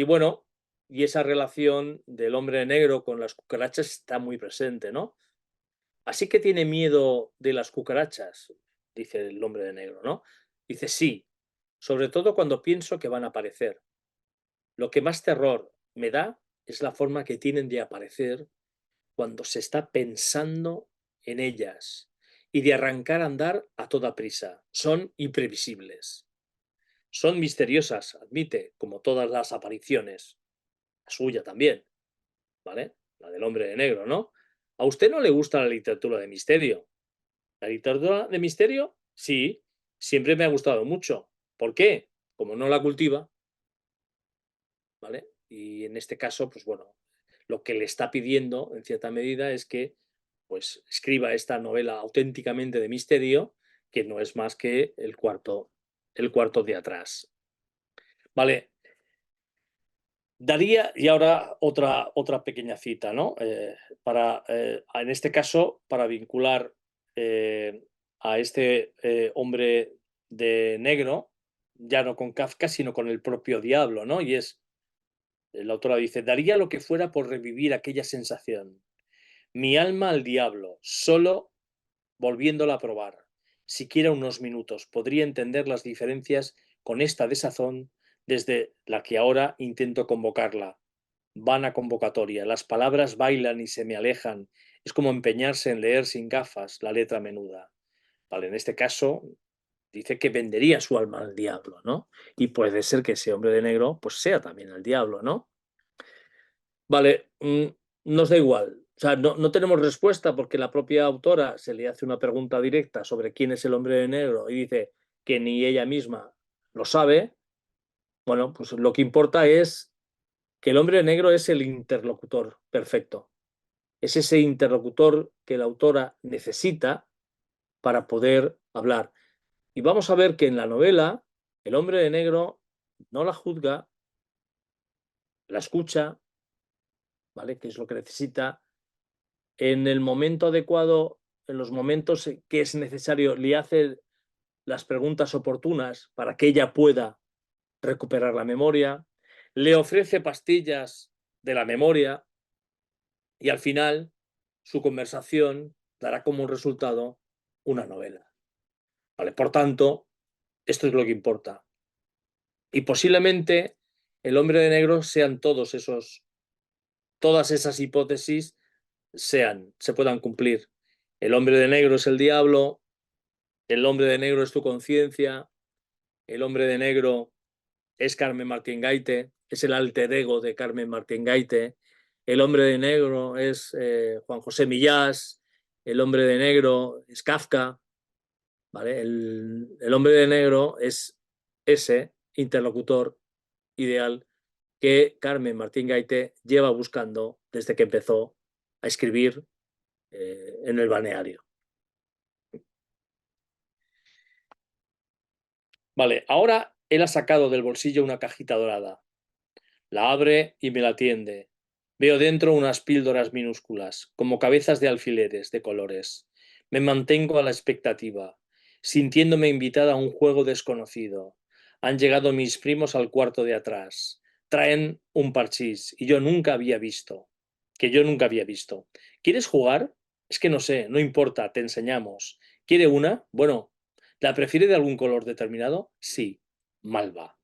bueno, y esa relación del hombre negro con las cucarachas está muy presente, ¿no? Así que tiene miedo de las cucarachas, dice el hombre de negro, ¿no? Dice, sí, sobre todo cuando pienso que van a aparecer. Lo que más terror me da es la forma que tienen de aparecer cuando se está pensando en ellas y de arrancar a andar a toda prisa. Son imprevisibles. Son misteriosas, admite, como todas las apariciones. La suya también, ¿vale? La del hombre de negro, ¿no? ¿A usted no le gusta la literatura de misterio? ¿La literatura de misterio? Sí, siempre me ha gustado mucho. ¿Por qué? Como no la cultiva, ¿vale? Y en este caso, pues bueno, lo que le está pidiendo, en cierta medida, es que pues escriba esta novela auténticamente de misterio, que no es más que el cuarto de atrás. Vale, daría, y ahora otra pequeña cita, ¿no? En este caso, para vincular a este hombre de negro, ya no con Kafka, sino con el propio diablo, ¿no? Y es, la autora dice, daría lo que fuera por revivir aquella sensación. Mi alma al diablo, solo volviéndola a probar. Siquiera unos minutos, podría entender las diferencias con esta desazón desde la que ahora intento convocarla. Vana convocatoria, las palabras bailan y se me alejan. Es como empeñarse en leer sin gafas la letra menuda. Vale, en este caso dice que vendería su alma al diablo, ¿no? Y puede ser que ese hombre de negro pues sea también el diablo, ¿no? Vale, nos da igual. O sea, no tenemos respuesta porque la propia autora se le hace una pregunta directa sobre quién es el hombre de negro y dice que ni ella misma lo sabe. Bueno, pues lo que importa es que el hombre de negro es el interlocutor perfecto. Es ese interlocutor que la autora necesita para poder hablar. Y vamos a ver que en la novela el hombre de negro no la juzga, la escucha, ¿vale? Que es lo que necesita. En el momento adecuado, en los momentos que es necesario, le hace las preguntas oportunas para que ella pueda recuperar la memoria, le ofrece pastillas de la memoria y al final su conversación dará como resultado una novela. ¿Vale? Por tanto, esto es lo que importa. Y posiblemente el hombre de negro sean todas esas hipótesis se puedan cumplir. El hombre de negro es el diablo, el hombre de negro es tu conciencia, el hombre de negro es Carmen Martín Gaite, es el alter ego de Carmen Martín Gaite, el hombre de negro es Juan José Millás, el hombre de negro es Kafka, ¿vale? El hombre de negro es ese interlocutor ideal que Carmen Martín Gaite lleva buscando desde que empezó a escribir en el balneario. Vale, ahora él ha sacado del bolsillo una cajita dorada. La abre y me la tiende. Veo dentro unas píldoras minúsculas, como cabezas de alfileres de colores. Me mantengo a la expectativa, sintiéndome invitada a un juego desconocido. Han llegado mis primos al cuarto de atrás. Traen un parchís y yo nunca había visto. Que yo nunca había visto. ¿Quieres jugar? Es que no sé, no importa, te enseñamos. ¿Quiere una? Bueno, ¿la prefiere de algún color determinado? Sí, malva.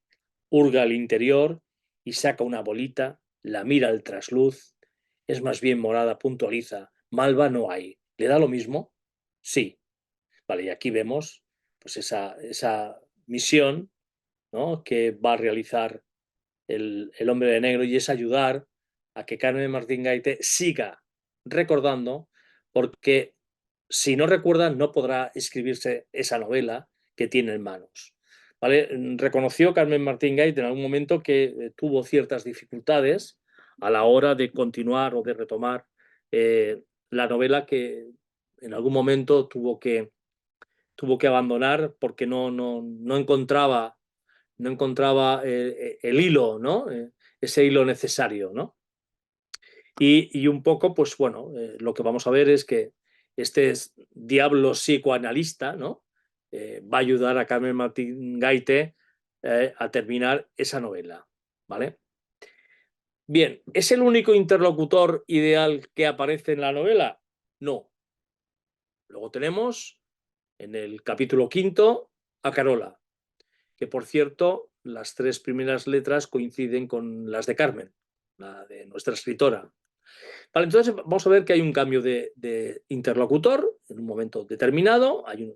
Hurga al interior y saca una bolita, la mira al trasluz. Es más bien morada, puntualiza. Malva no hay. ¿Le da lo mismo? Sí. Vale, y aquí vemos pues esa misión, ¿no? Que va a realizar el hombre de negro y es ayudar a que Carmen Martín Gaite siga recordando, porque si no recuerda no podrá escribirse esa novela que tiene en manos. ¿Vale? Reconoció Carmen Martín Gaite en algún momento que tuvo ciertas dificultades a la hora de continuar o de retomar la novela, que en algún momento tuvo que abandonar porque no encontraba el hilo, ¿no? Ese hilo necesario, ¿no? Y un poco, pues bueno, lo que vamos a ver es que este diablo psicoanalista, ¿no? Va a ayudar a Carmen Martín Gaite a terminar esa novela, ¿vale? Bien, ¿es el único interlocutor ideal que aparece en la novela? No. Luego tenemos en el capítulo 5 a Carola, que por cierto las 3 primeras letras coinciden con las de Carmen, la de nuestra escritora. Vale, entonces vamos a ver que hay un cambio de interlocutor en un momento determinado, hay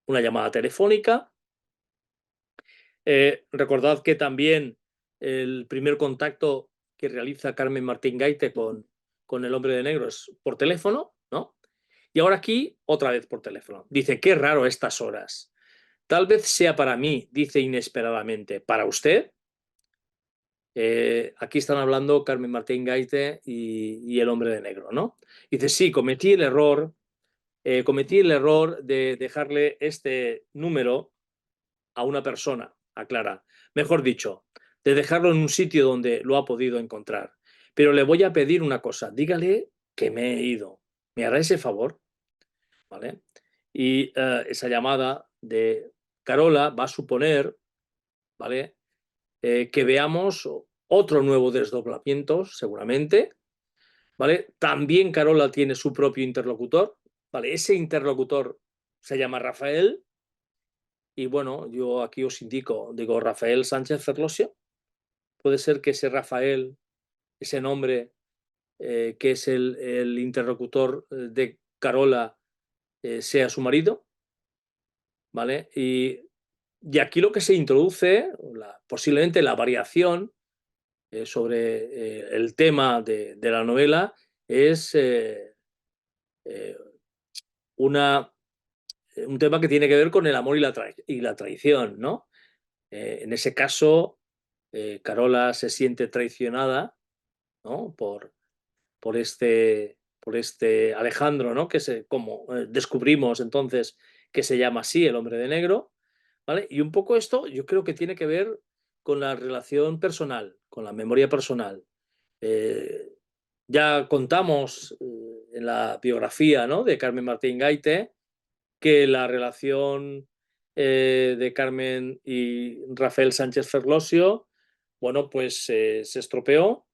una llamada telefónica. Recordad que también el primer contacto que realiza Carmen Martín Gaite con el hombre de negro es por teléfono, ¿no? Y ahora aquí otra vez por teléfono. Dice, qué raro estas horas. Tal vez sea para mí, dice inesperadamente. ¿Para usted? Aquí están hablando Carmen Martín Gaite y el hombre de negro, ¿no? Dice, sí, cometí el error de dejarle este número a una persona, aclara. Mejor dicho, de dejarlo en un sitio donde lo ha podido encontrar. Pero le voy a pedir una cosa, dígale que me he ido. ¿Me hará ese favor? ¿Vale? Y esa llamada de Carola va a suponer, ¿vale? Que veamos otro nuevo desdoblamiento, seguramente, ¿vale? También Carola tiene su propio interlocutor, ¿vale? Ese interlocutor se llama Rafael y bueno, yo aquí os indico, digo, Rafael Sánchez Ferlosio. Puede ser que ese Rafael, ese nombre que es el interlocutor de Carola, sea su marido, ¿vale? Y aquí lo que se introduce, posiblemente la variación sobre el tema de la novela, es una, un tema que tiene que ver con el amor y la traición, ¿no? En ese caso, Carola se siente traicionada, ¿no? Por este Alejandro, ¿no? Que como descubrimos entonces que se llama así, el hombre de negro, ¿vale? Y un poco esto yo creo que tiene que ver con la relación personal, con la memoria personal. Eh, ya contamos en la biografía, ¿no? De Carmen Martín Gaite que la relación de Carmen y Rafael Sánchez Ferlosio, bueno, pues se estropeó,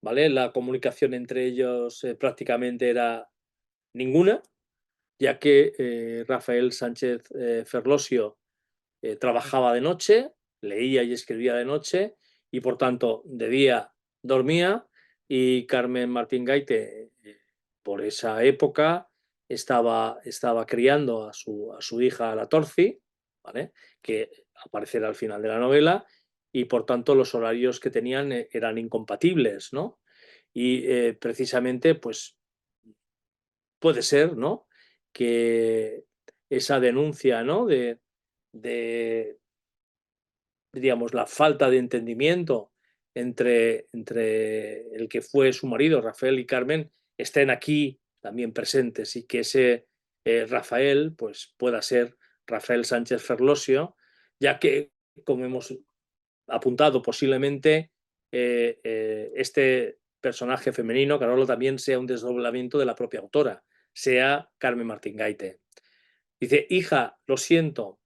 ¿vale? La comunicación entre ellos prácticamente era ninguna, ya que Rafael Sánchez Ferlosio trabajaba de noche, leía y escribía de noche y por tanto de día dormía y Carmen Martín Gaite por esa época estaba criando a su hija La Torci, ¿vale? Que aparecerá al final de la novela y por tanto los horarios que tenían eran incompatibles, ¿no? Y precisamente pues puede ser, ¿no? Que esa denuncia, ¿no? De digamos, la falta de entendimiento entre el que fue su marido, Rafael y Carmen, estén aquí también presentes y que ese Rafael pues, pueda ser Rafael Sánchez Ferlosio, ya que, como hemos apuntado, posiblemente este personaje femenino, Carola, también sea un desdoblamiento de la propia autora, sea Carmen Martín Gaite. Dice, hija, lo siento,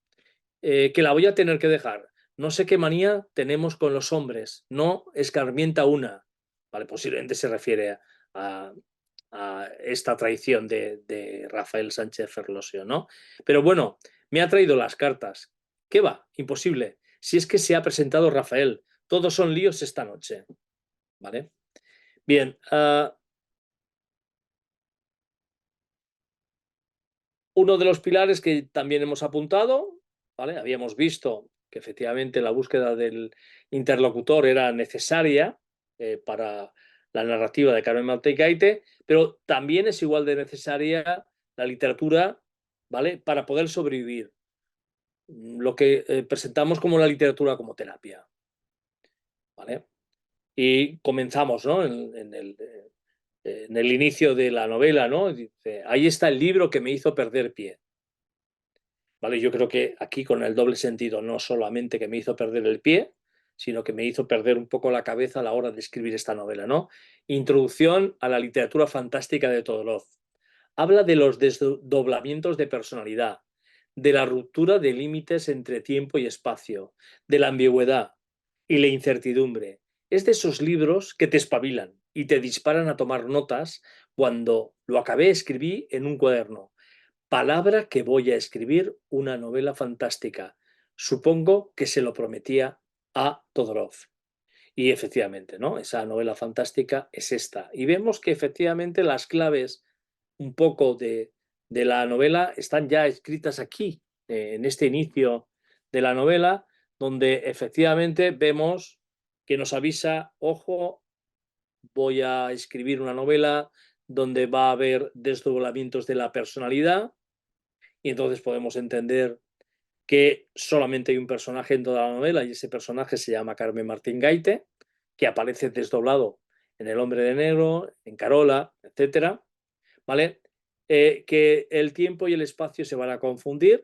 que la voy a tener que dejar. No sé qué manía tenemos con los hombres, no escarmienta una. Vale, posiblemente se refiere a esta traición de Rafael Sánchez Ferlosio, ¿no? Pero bueno, me ha traído las cartas. ¿Qué va? Imposible. Si es que se ha presentado Rafael, todos son líos esta noche. ¿Vale? Bien, uno de los pilares que también hemos apuntado, ¿vale? Habíamos visto que efectivamente la búsqueda del interlocutor era necesaria para la narrativa de Carmen Martín Gaite, pero también es igual de necesaria la literatura, ¿vale? Para poder sobrevivir. Lo que presentamos como la literatura como terapia, ¿vale? Y comenzamos, ¿no? En el inicio de la novela, ¿no? Dice, ahí está el libro que me hizo perder pie. ¿Vale? Yo creo que aquí con el doble sentido, no solamente que me hizo perder el pie, sino que me hizo perder un poco la cabeza a la hora de escribir esta novela, ¿no? Introducción a la literatura fantástica de Todorov. Habla de los desdoblamientos de personalidad, de la ruptura de límites entre tiempo y espacio, de la ambigüedad y la incertidumbre. Es de esos libros que te espabilan y te disparan a tomar notas. Cuando lo acabé, escribí en un cuaderno: palabra que voy a escribir una novela fantástica. Supongo que se lo prometía a Todorov. Y efectivamente, ¿no? Esa novela fantástica es esta. Y vemos que efectivamente las claves un poco de la novela están ya escritas aquí, en este inicio de la novela, donde efectivamente vemos que nos avisa: ojo, voy a escribir una novela donde va a haber desdoblamientos de la personalidad, y entonces podemos entender que solamente hay un personaje en toda la novela, y ese personaje se llama Carmen Martín Gaite, que aparece desdoblado en El hombre de negro, en Carola, etcétera, ¿vale? Que el tiempo y el espacio se van a confundir,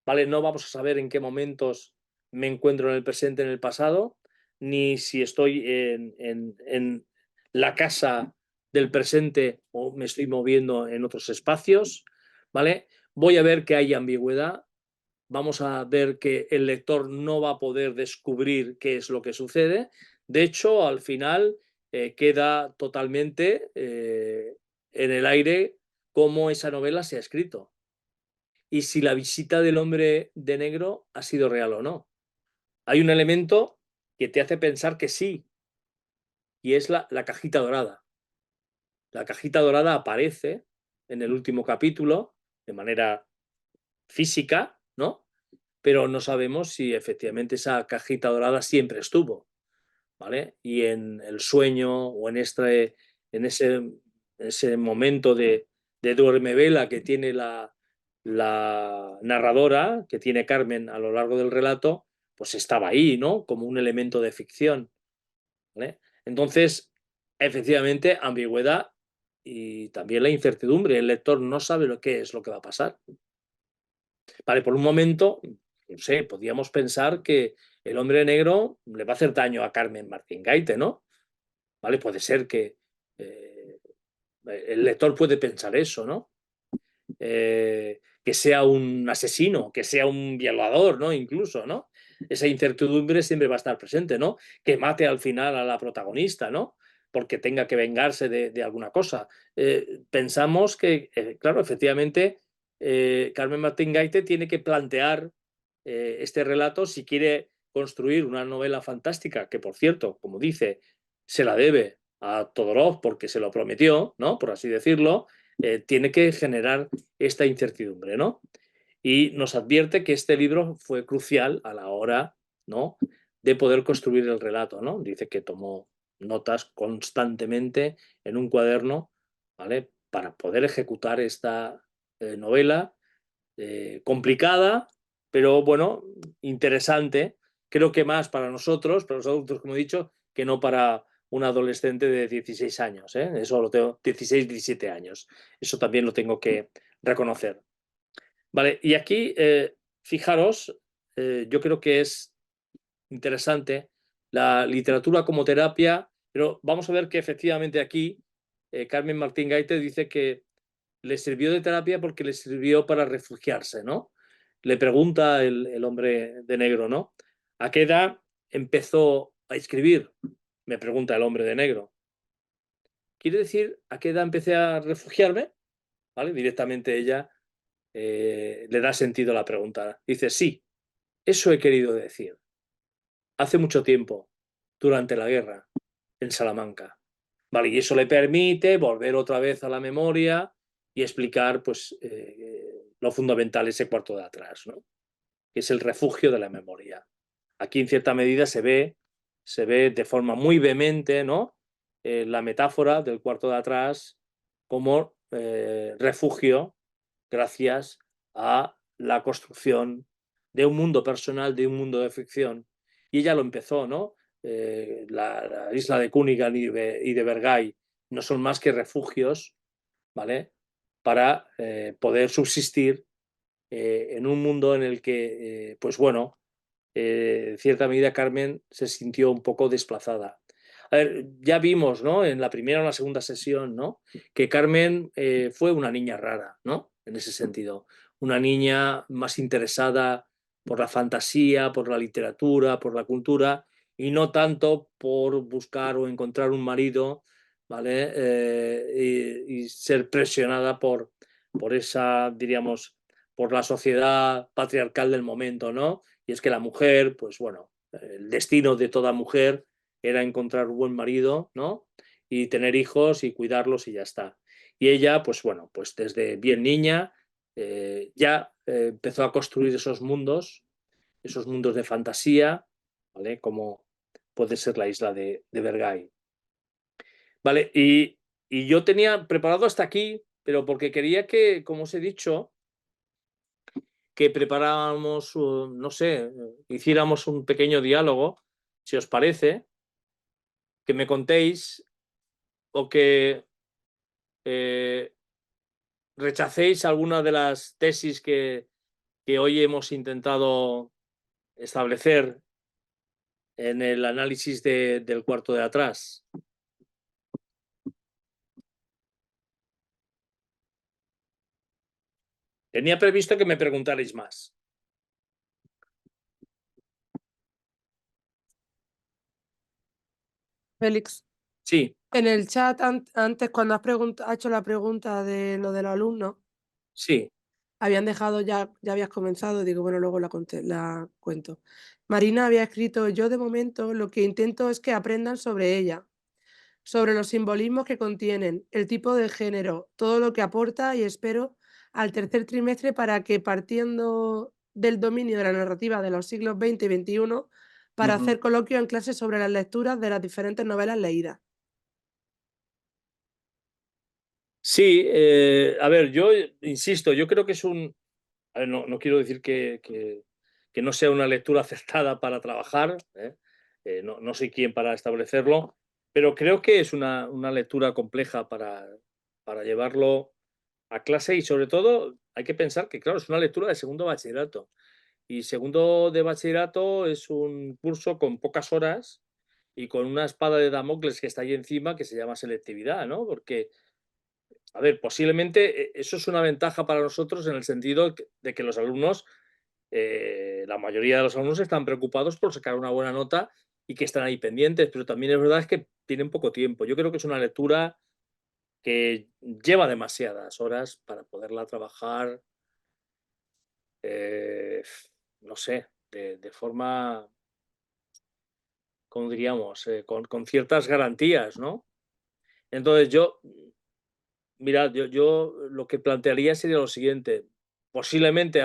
¿vale? No vamos a saber en qué momentos me encuentro en el presente, en el pasado, ni si estoy en la casa del presente o me estoy moviendo en otros espacios, ¿vale? Voy a ver que hay ambigüedad. Vamos a ver que el lector no va a poder descubrir qué es lo que sucede. De hecho, al final queda totalmente en el aire cómo esa novela se ha escrito y si la visita del hombre de negro ha sido real o no. Hay un elemento que te hace pensar que sí, y es la cajita dorada. La cajita dorada aparece en el último capítulo de manera física, ¿no? Pero no sabemos si efectivamente esa cajita dorada siempre estuvo, ¿vale? Y en el sueño o en ese momento de duermevela que tiene la narradora, que tiene Carmen a lo largo del relato, pues estaba ahí, ¿no? Como un elemento de ficción, ¿vale? Entonces, efectivamente, ambigüedad y también la incertidumbre. El lector no sabe lo que es lo que va a pasar. Vale, por un momento, no sé, podríamos pensar que el hombre negro le va a hacer daño a Carmen Martín Gaite, ¿no? Vale, puede ser que el lector puede pensar eso, ¿no? Que sea un asesino, que sea un violador, ¿no? Incluso, ¿no? Esa incertidumbre siempre va a estar presente, ¿no? Que mate al final a la protagonista, ¿no? Porque tenga que vengarse de alguna cosa. Pensamos que, claro, efectivamente, Carmen Martín Gaite tiene que plantear este relato si quiere construir una novela fantástica, que por cierto, como dice, se la debe a Todorov porque se lo prometió, ¿no? Por así decirlo. Tiene que generar esta incertidumbre, ¿no? Y nos advierte que este libro fue crucial a la hora, ¿no?, de poder construir el relato, ¿no? Dice que tomó notas constantemente en un cuaderno, ¿vale?, para poder ejecutar esta novela complicada, pero bueno, interesante. Creo que más para nosotros, para los adultos, como he dicho, que no para un adolescente de 16 años. Eso lo tengo, 16, 17 años. Eso también lo tengo que reconocer. Vale, y aquí, fijaros, yo creo que es interesante la literatura como terapia, pero vamos a ver que efectivamente aquí Carmen Martín Gaite dice que le sirvió de terapia porque le sirvió para refugiarse, ¿no? Le pregunta el hombre de negro, ¿no? ¿A qué edad empezó a escribir? Me pregunta el hombre de negro. ¿Quiere decir a qué edad empecé a refugiarme? ¿Vale? Directamente ella le da sentido a la pregunta. Dice: sí, eso he querido decir. Hace mucho tiempo, durante la guerra, en Salamanca. Vale, y eso le permite volver otra vez a la memoria y explicar, pues, lo fundamental, ese cuarto de atrás, ¿no?, que es el refugio de la memoria. Aquí, en cierta medida, se ve de forma muy vehemente, ¿no?, la metáfora del cuarto de atrás como refugio gracias a la construcción de un mundo personal, de un mundo de ficción. Y ella lo empezó, ¿no? La isla de Cunigan y de Bergay no son más que refugios, ¿vale?, para poder subsistir en un mundo en el que, pues bueno, en cierta medida Carmen se sintió un poco desplazada. A ver, ya vimos, ¿no?, en la primera o la segunda sesión, ¿no?, que Carmen fue una niña rara, ¿no?, en ese sentido. una niña más interesada por la fantasía, por la literatura, por la cultura, y no tanto por buscar o encontrar un marido, ¿vale? Y ser presionada por esa, diríamos, por la sociedad patriarcal del momento, ¿no? Y es que la mujer, pues bueno, el destino de toda mujer era encontrar un buen marido, ¿no? Y tener hijos y cuidarlos y ya está. Y ella, pues bueno, pues desde bien niña ya empezó a construir esos mundos de fantasía, ¿vale? Como puede ser la isla de Vergai. Vale, y yo tenía preparado hasta aquí, pero porque quería que, como os he dicho, que preparáramos, no sé, hiciéramos un pequeño diálogo, si os parece, que me contéis o que eh, rechacéis alguna de las tesis que hoy hemos intentado establecer en el análisis del cuarto de atrás. Tenía previsto que me preguntarais más. Félix, Sí, en el chat antes, cuando has hecho la pregunta de lo de los alumnos, sí. habían dejado ya habías comenzado, digo, bueno, luego la cuento. Marina había escrito: "Yo de momento lo que intento es que aprendan sobre ella, sobre los simbolismos que contienen, el tipo de género, todo lo que aporta y espero al tercer trimestre para que partiendo del dominio de la narrativa de los siglos XX y XXI, para Ujú. hacer coloquio en clase sobre las lecturas de las diferentes novelas leídas". Sí, a ver, yo insisto, yo creo que es un... A ver, no quiero decir que no sea una lectura acertada para trabajar, ¿eh? No soy quien para establecerlo, pero creo que es una lectura compleja para llevarlo a clase y sobre todo hay que pensar que, claro, es una lectura de segundo bachillerato. Y segundo de bachillerato es un curso con pocas horas y con una espada de Damocles que está ahí encima que se llama selectividad, ¿no? Porque, a ver, posiblemente eso es una ventaja para nosotros en el sentido de que los alumnos, la mayoría de los alumnos están preocupados por sacar una buena nota y que están ahí pendientes, pero también es verdad que tienen poco tiempo. Yo creo que es una lectura que lleva demasiadas horas para poderla trabajar, eh, no sé, de forma, como diríamos, con ciertas garantías, ¿no? Entonces yo, mirad, yo lo que plantearía sería lo siguiente, posiblemente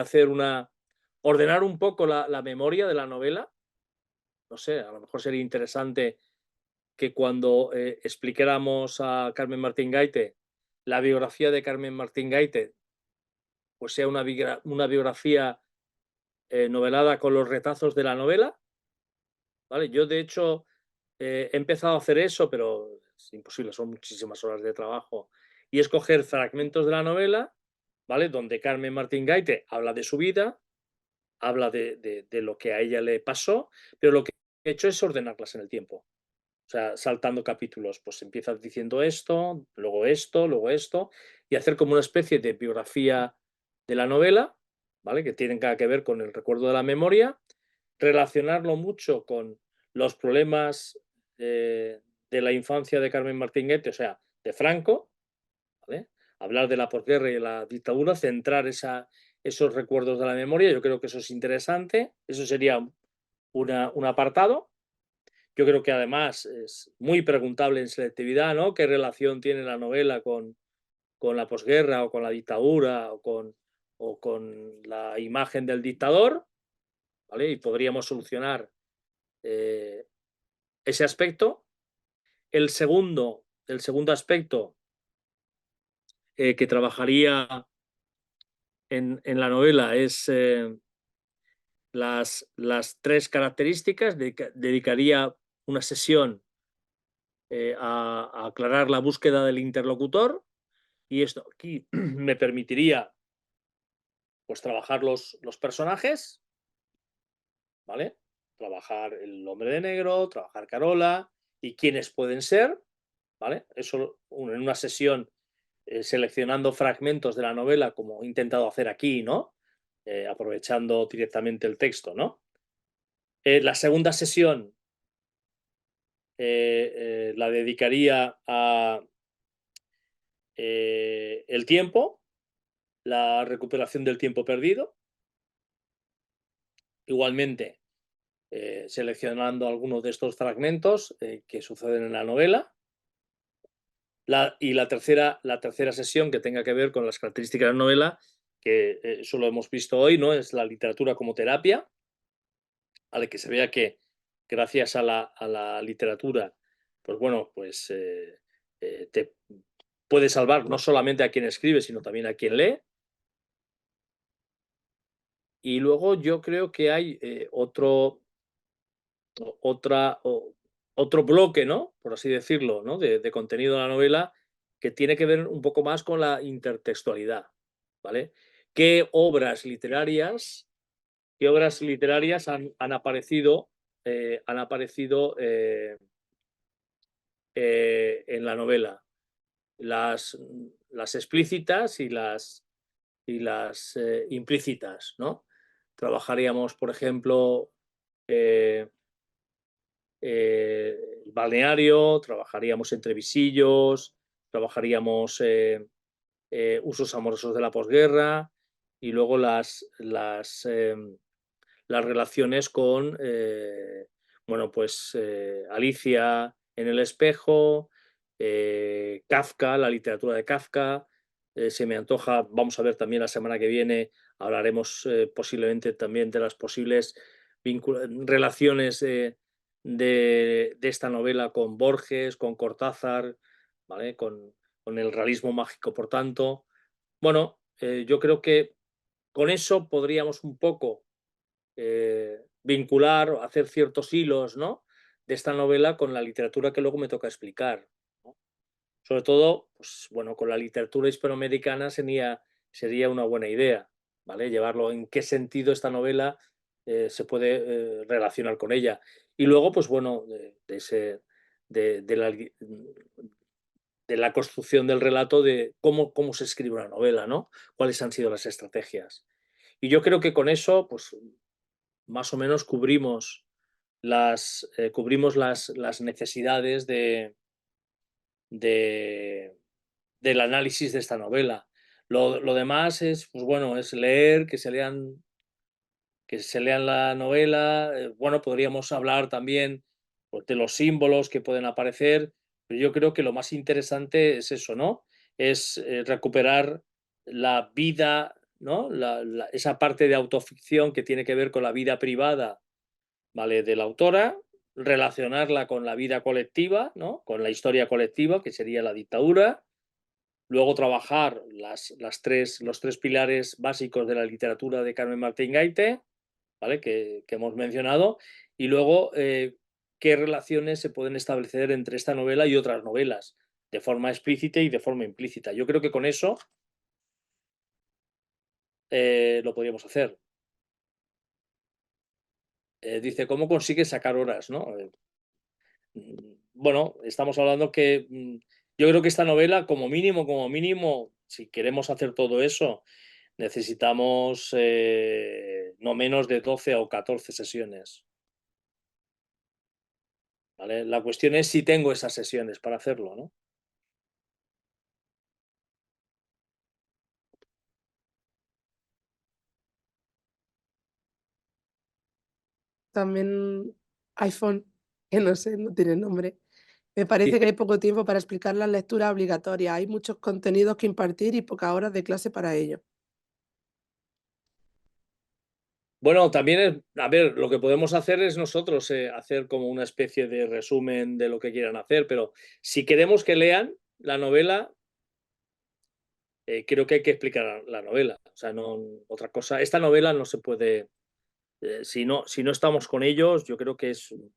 ordenar un poco la memoria de la novela, no sé, a lo mejor sería interesante que cuando explicáramos a Carmen Martín Gaite la biografía de Carmen Martín Gaite, pues sea una biografía novelada con los retazos de la novela, ¿vale? Yo, de hecho, he empezado a hacer eso, pero es imposible, son muchísimas horas de trabajo. Y escoger fragmentos de la novela, ¿vale? Donde Carmen Martín Gaite habla de su vida, habla de lo que a ella le pasó, pero lo que he hecho es ordenarlas en el tiempo. O sea, saltando capítulos, pues empiezas diciendo esto, luego esto, y hacer como una especie de biografía de la novela, ¿vale? Que tienen que ver con el recuerdo de la memoria, relacionarlo mucho con los problemas de la infancia de Carmen Martín Guete, o sea, de Franco, ¿vale? Hablar de la posguerra y de la dictadura, centrar esos recuerdos de la memoria, yo creo que eso es interesante, eso sería un apartado. Yo creo que además es muy preguntable en selectividad, ¿no? ¿Qué relación tiene la novela con la posguerra o con la dictadura o con la imagen del dictador? ¿Vale? Y podríamos solucionar eh, ese aspecto. El segundo aspecto que trabajaría en la novela es las tres características. Dedicaría una sesión a aclarar la búsqueda del interlocutor y esto aquí me permitiría pues trabajar los personajes, ¿vale? Trabajar el hombre de negro, trabajar Carola y quiénes pueden ser, ¿vale? Eso en una sesión seleccionando fragmentos de la novela, como he intentado hacer aquí, ¿no? Aprovechando directamente el texto, ¿no? La segunda sesión la dedicaría a el tiempo, la recuperación del tiempo perdido. Igualmente, seleccionando algunos de estos fragmentos que suceden en la novela. Y la tercera sesión, que tenga que ver con las características de la novela, que eso lo hemos visto hoy, ¿no? Es la literatura como terapia, ¿vale? Que se vea que gracias a la literatura, pues bueno, pues te puede salvar no solamente a quien escribe, sino también a quien lee. Y luego yo creo que hay otro bloque, ¿no? Por así decirlo, ¿no? De contenido de la novela que tiene que ver un poco más con la intertextualidad, ¿vale? ¿Qué obras literarias han aparecido, en la novela? Las explícitas y las implícitas, ¿no? Trabajaríamos, por ejemplo, el balneario, trabajaríamos entre visillos, trabajaríamos usos amorosos de la posguerra y luego las relaciones con, bueno, pues Alicia en el espejo, Kafka, la literatura de Kafka. Se me antoja, vamos a ver también la semana que viene, hablaremos posiblemente también de las posibles relaciones de esta novela con Borges, con Cortázar, ¿vale? Con el realismo mágico, por tanto. Bueno, yo creo que con eso podríamos un poco vincular o hacer ciertos hilos, ¿no? De esta novela con la literatura que luego me toca explicar, ¿no? Sobre todo, pues, bueno, con la literatura hispanoamericana sería una buena idea, ¿vale? Llevarlo en qué sentido esta novela se puede relacionar con ella. Y luego, pues bueno, de la construcción del relato, de cómo se escribe una novela, ¿no? Cuáles han sido las estrategias. Y yo creo que con eso, pues más o menos cubrimos las necesidades de, del análisis de esta novela. Lo demás es, pues bueno, es leer, que se lean la novela. Bueno, podríamos hablar también pues, de los símbolos que pueden aparecer, pero yo creo que lo más interesante es eso, ¿no? Es recuperar la vida, ¿no? Esa parte de autoficción que tiene que ver con la vida privada, ¿vale? De la autora, relacionarla con la vida colectiva, ¿no? Con la historia colectiva, que sería la dictadura. Luego trabajar los tres pilares básicos de la literatura de Carmen Martín Gaite, ¿vale? Que hemos mencionado. Y luego, qué relaciones se pueden establecer entre esta novela y otras novelas, de forma explícita y de forma implícita. Yo creo que con eso lo podríamos hacer. Dice, ¿cómo consigues sacar horas, no? Bueno, estamos hablando que yo creo que esta novela, como mínimo, si queremos hacer todo eso, necesitamos no menos de 12 o 14 sesiones, ¿vale? La cuestión es si tengo esas sesiones para hacerlo, ¿no? También iPhone, que no sé, no tiene nombre. Me parece que Dice, hay poco tiempo para explicar las lecturas obligatorias. Hay muchos contenidos que impartir y pocas horas de clase para ello. bueno, también a ver, lo que podemos hacer es nosotros hacer como una especie de resumen de lo que quieran hacer, pero si queremos que lean la novela, creo que hay que explicar la novela. O sea, no otra cosa. Esta novela no se puede, si no estamos con ellos, yo creo que es un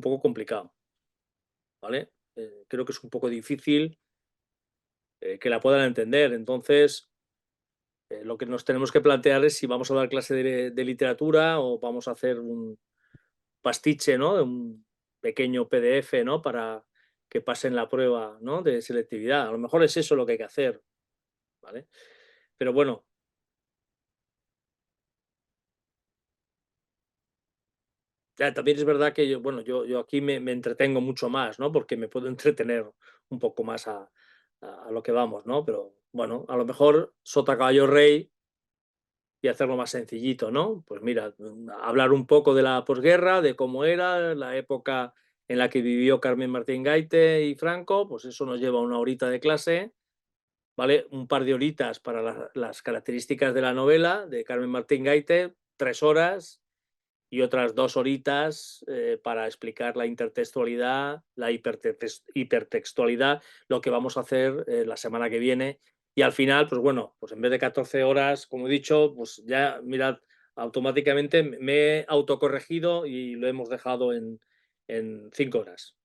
poco complicado, ¿vale? Creo que es un poco difícil que la puedan entender. Entonces, lo que nos tenemos que plantear es si vamos a dar clase de literatura o vamos a hacer un pastiche, ¿no? De un pequeño PDF, ¿no? que pasen la prueba, ¿no?, de selectividad. A lo mejor es eso lo que hay que hacer, ¿vale? Pero bueno, ya, también es verdad que yo, bueno, yo aquí me entretengo mucho más, ¿no? Porque me puedo entretener un poco más a lo que vamos, ¿no? Pero bueno, a lo mejor sota, caballo, rey y hacerlo más sencillito, ¿no? Pues mira, hablar un poco de la posguerra, de cómo era la época en la que vivió Carmen Martín Gaite y Franco, pues eso nos lleva una horita de clase, ¿vale? Un par de horitas para las características de la novela de Carmen Martín Gaite, 3 horas, y otras 2 horitas para explicar la intertextualidad, la hipertextualidad, lo que vamos a hacer la semana que viene. Y al final, pues bueno, pues en vez de 14 horas, como he dicho, pues ya, mirad, automáticamente me he autocorregido y lo hemos dejado en 5 horas.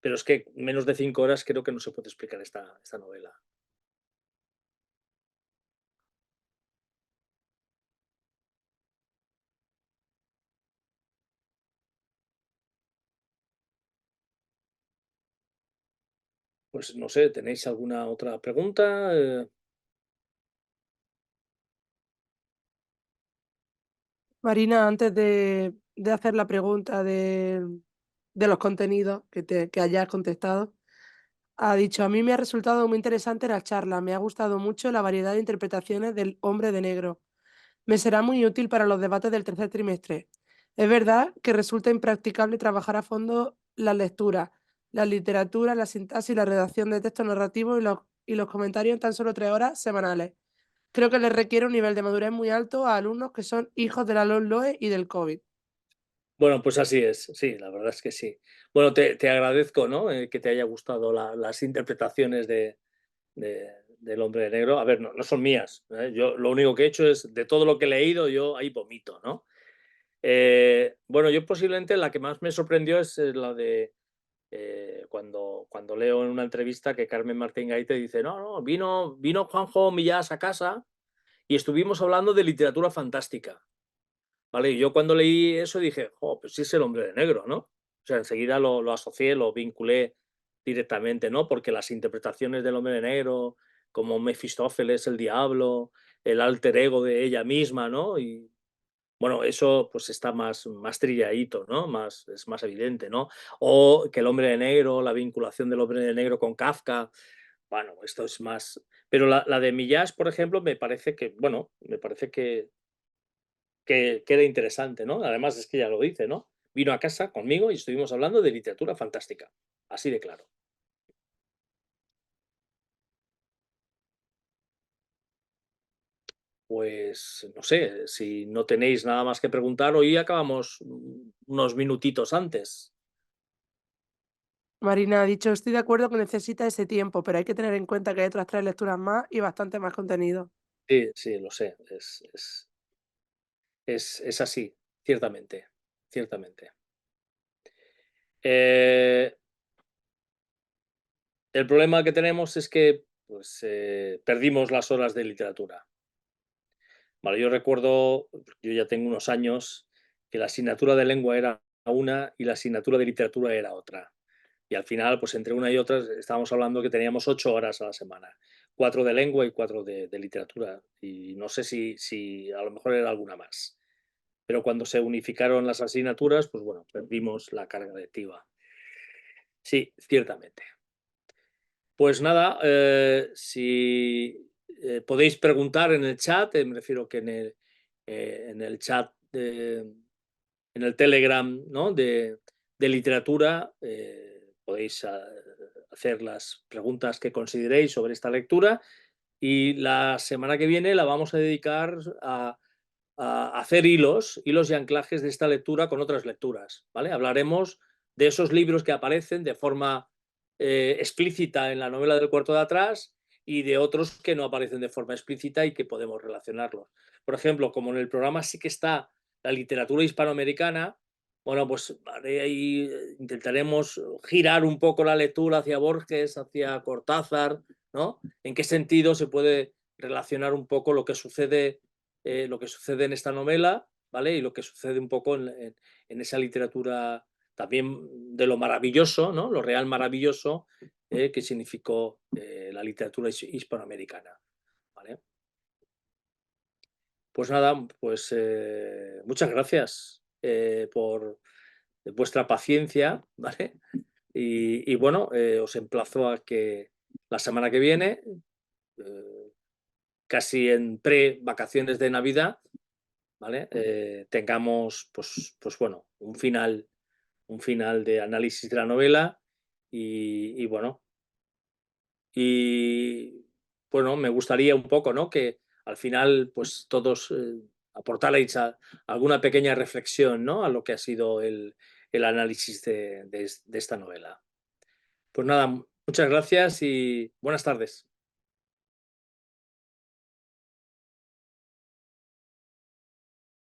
Pero es que menos de 5 horas creo que no se puede explicar esta novela. Pues no sé, ¿tenéis alguna otra pregunta? Marina, antes de hacer la pregunta de los contenidos que hayas contestado, ha dicho: "A mí me ha resultado muy interesante la charla, me ha gustado mucho la variedad de interpretaciones del Hombre de Negro. Me será muy útil para los debates del tercer trimestre. Es verdad que resulta impracticable trabajar a fondo la lectura, la literatura, la sintaxis, la redacción de textos narrativos y los comentarios en tan solo 3 horas semanales. Creo que les requiere un nivel de madurez muy alto a alumnos que son hijos de la LOE y del COVID". Bueno, pues así es, sí, la verdad es que sí. Bueno, te agradezco, ¿no? Que te haya gustado las interpretaciones del Hombre de Negro. A ver, no son mías, ¿eh? Yo lo único que he hecho es, de todo lo que he leído, yo ahí vomito, ¿no? Bueno, yo posiblemente la que más me sorprendió es la de cuando leo en una entrevista que Carmen Martín Gaite dice, no, no, vino Juanjo Millás a casa y estuvimos hablando de literatura fantástica. ¿Vale? Y yo cuando leí eso dije: "Jo, pues sí es el Hombre de Negro", ¿no? O sea, enseguida lo asocié, lo vinculé directamente, ¿no? Porque las interpretaciones del Hombre de Negro, como Mefistófeles, el diablo, el alter ego de ella misma, ¿no? Y bueno, eso pues está más trilladito, ¿no? Es más evidente, ¿no? O que el Hombre de Negro, la vinculación del Hombre de Negro con Kafka, bueno, esto es más, pero la de Millás, por ejemplo, me parece que, bueno, me parece que era interesante, ¿no? Además es que ella lo dice, ¿no? Vino a casa conmigo y estuvimos hablando de literatura fantástica, así de claro. Pues no sé, si no tenéis nada más que preguntar, hoy acabamos unos minutitos antes. Marina ha dicho: "Estoy de acuerdo que necesita ese tiempo, pero hay que tener en cuenta que hay otras 3 lecturas más y bastante más contenido". Sí, sí, lo sé, es así, ciertamente, ciertamente. Eh, el problema que tenemos es que pues, perdimos las horas de literatura. Vale, yo recuerdo, yo ya tengo unos años, que la asignatura de lengua era una y la asignatura de literatura era otra. Y al final, pues entre una y otra, estábamos hablando que teníamos 8 horas a la semana, 4 de lengua y 4 de literatura. Y no sé si a lo mejor era alguna más. Pero cuando se unificaron las asignaturas, pues bueno, perdimos la carga lectiva. Sí, ciertamente. Pues nada, si podéis preguntar en el chat, me refiero que en el chat, en el Telegram, ¿no? de literatura, podéis hacer las preguntas que consideréis sobre esta lectura y la semana que viene la vamos a dedicar a hacer hilos y anclajes de esta lectura con otras lecturas, ¿vale? Hablaremos de esos libros que aparecen de forma explícita en la novela del cuarto de atrás y de otros que no aparecen de forma explícita y que podemos relacionarlos. Por ejemplo, como en el programa sí que está la literatura hispanoamericana, bueno, pues ahí intentaremos girar un poco la lectura hacia Borges, hacia Cortázar, ¿no? ¿En qué sentido se puede relacionar un poco lo que sucede en esta novela, ¿vale? Y lo que sucede un poco en esa literatura también de lo maravilloso, ¿no? Lo real maravilloso que significó la literatura hispanoamericana, ¿vale? Pues nada, pues muchas gracias por vuestra paciencia, ¿vale? Y bueno, os emplazo a que la semana que viene, eh, casi en pre-vacaciones de Navidad, ¿vale? Tengamos, pues bueno, un final de análisis de la novela y bueno, y bueno, me gustaría un poco, ¿no? Que al final, pues todos aportarais alguna pequeña reflexión, ¿no? A lo que ha sido el análisis de esta novela. Pues nada, muchas gracias y buenas tardes.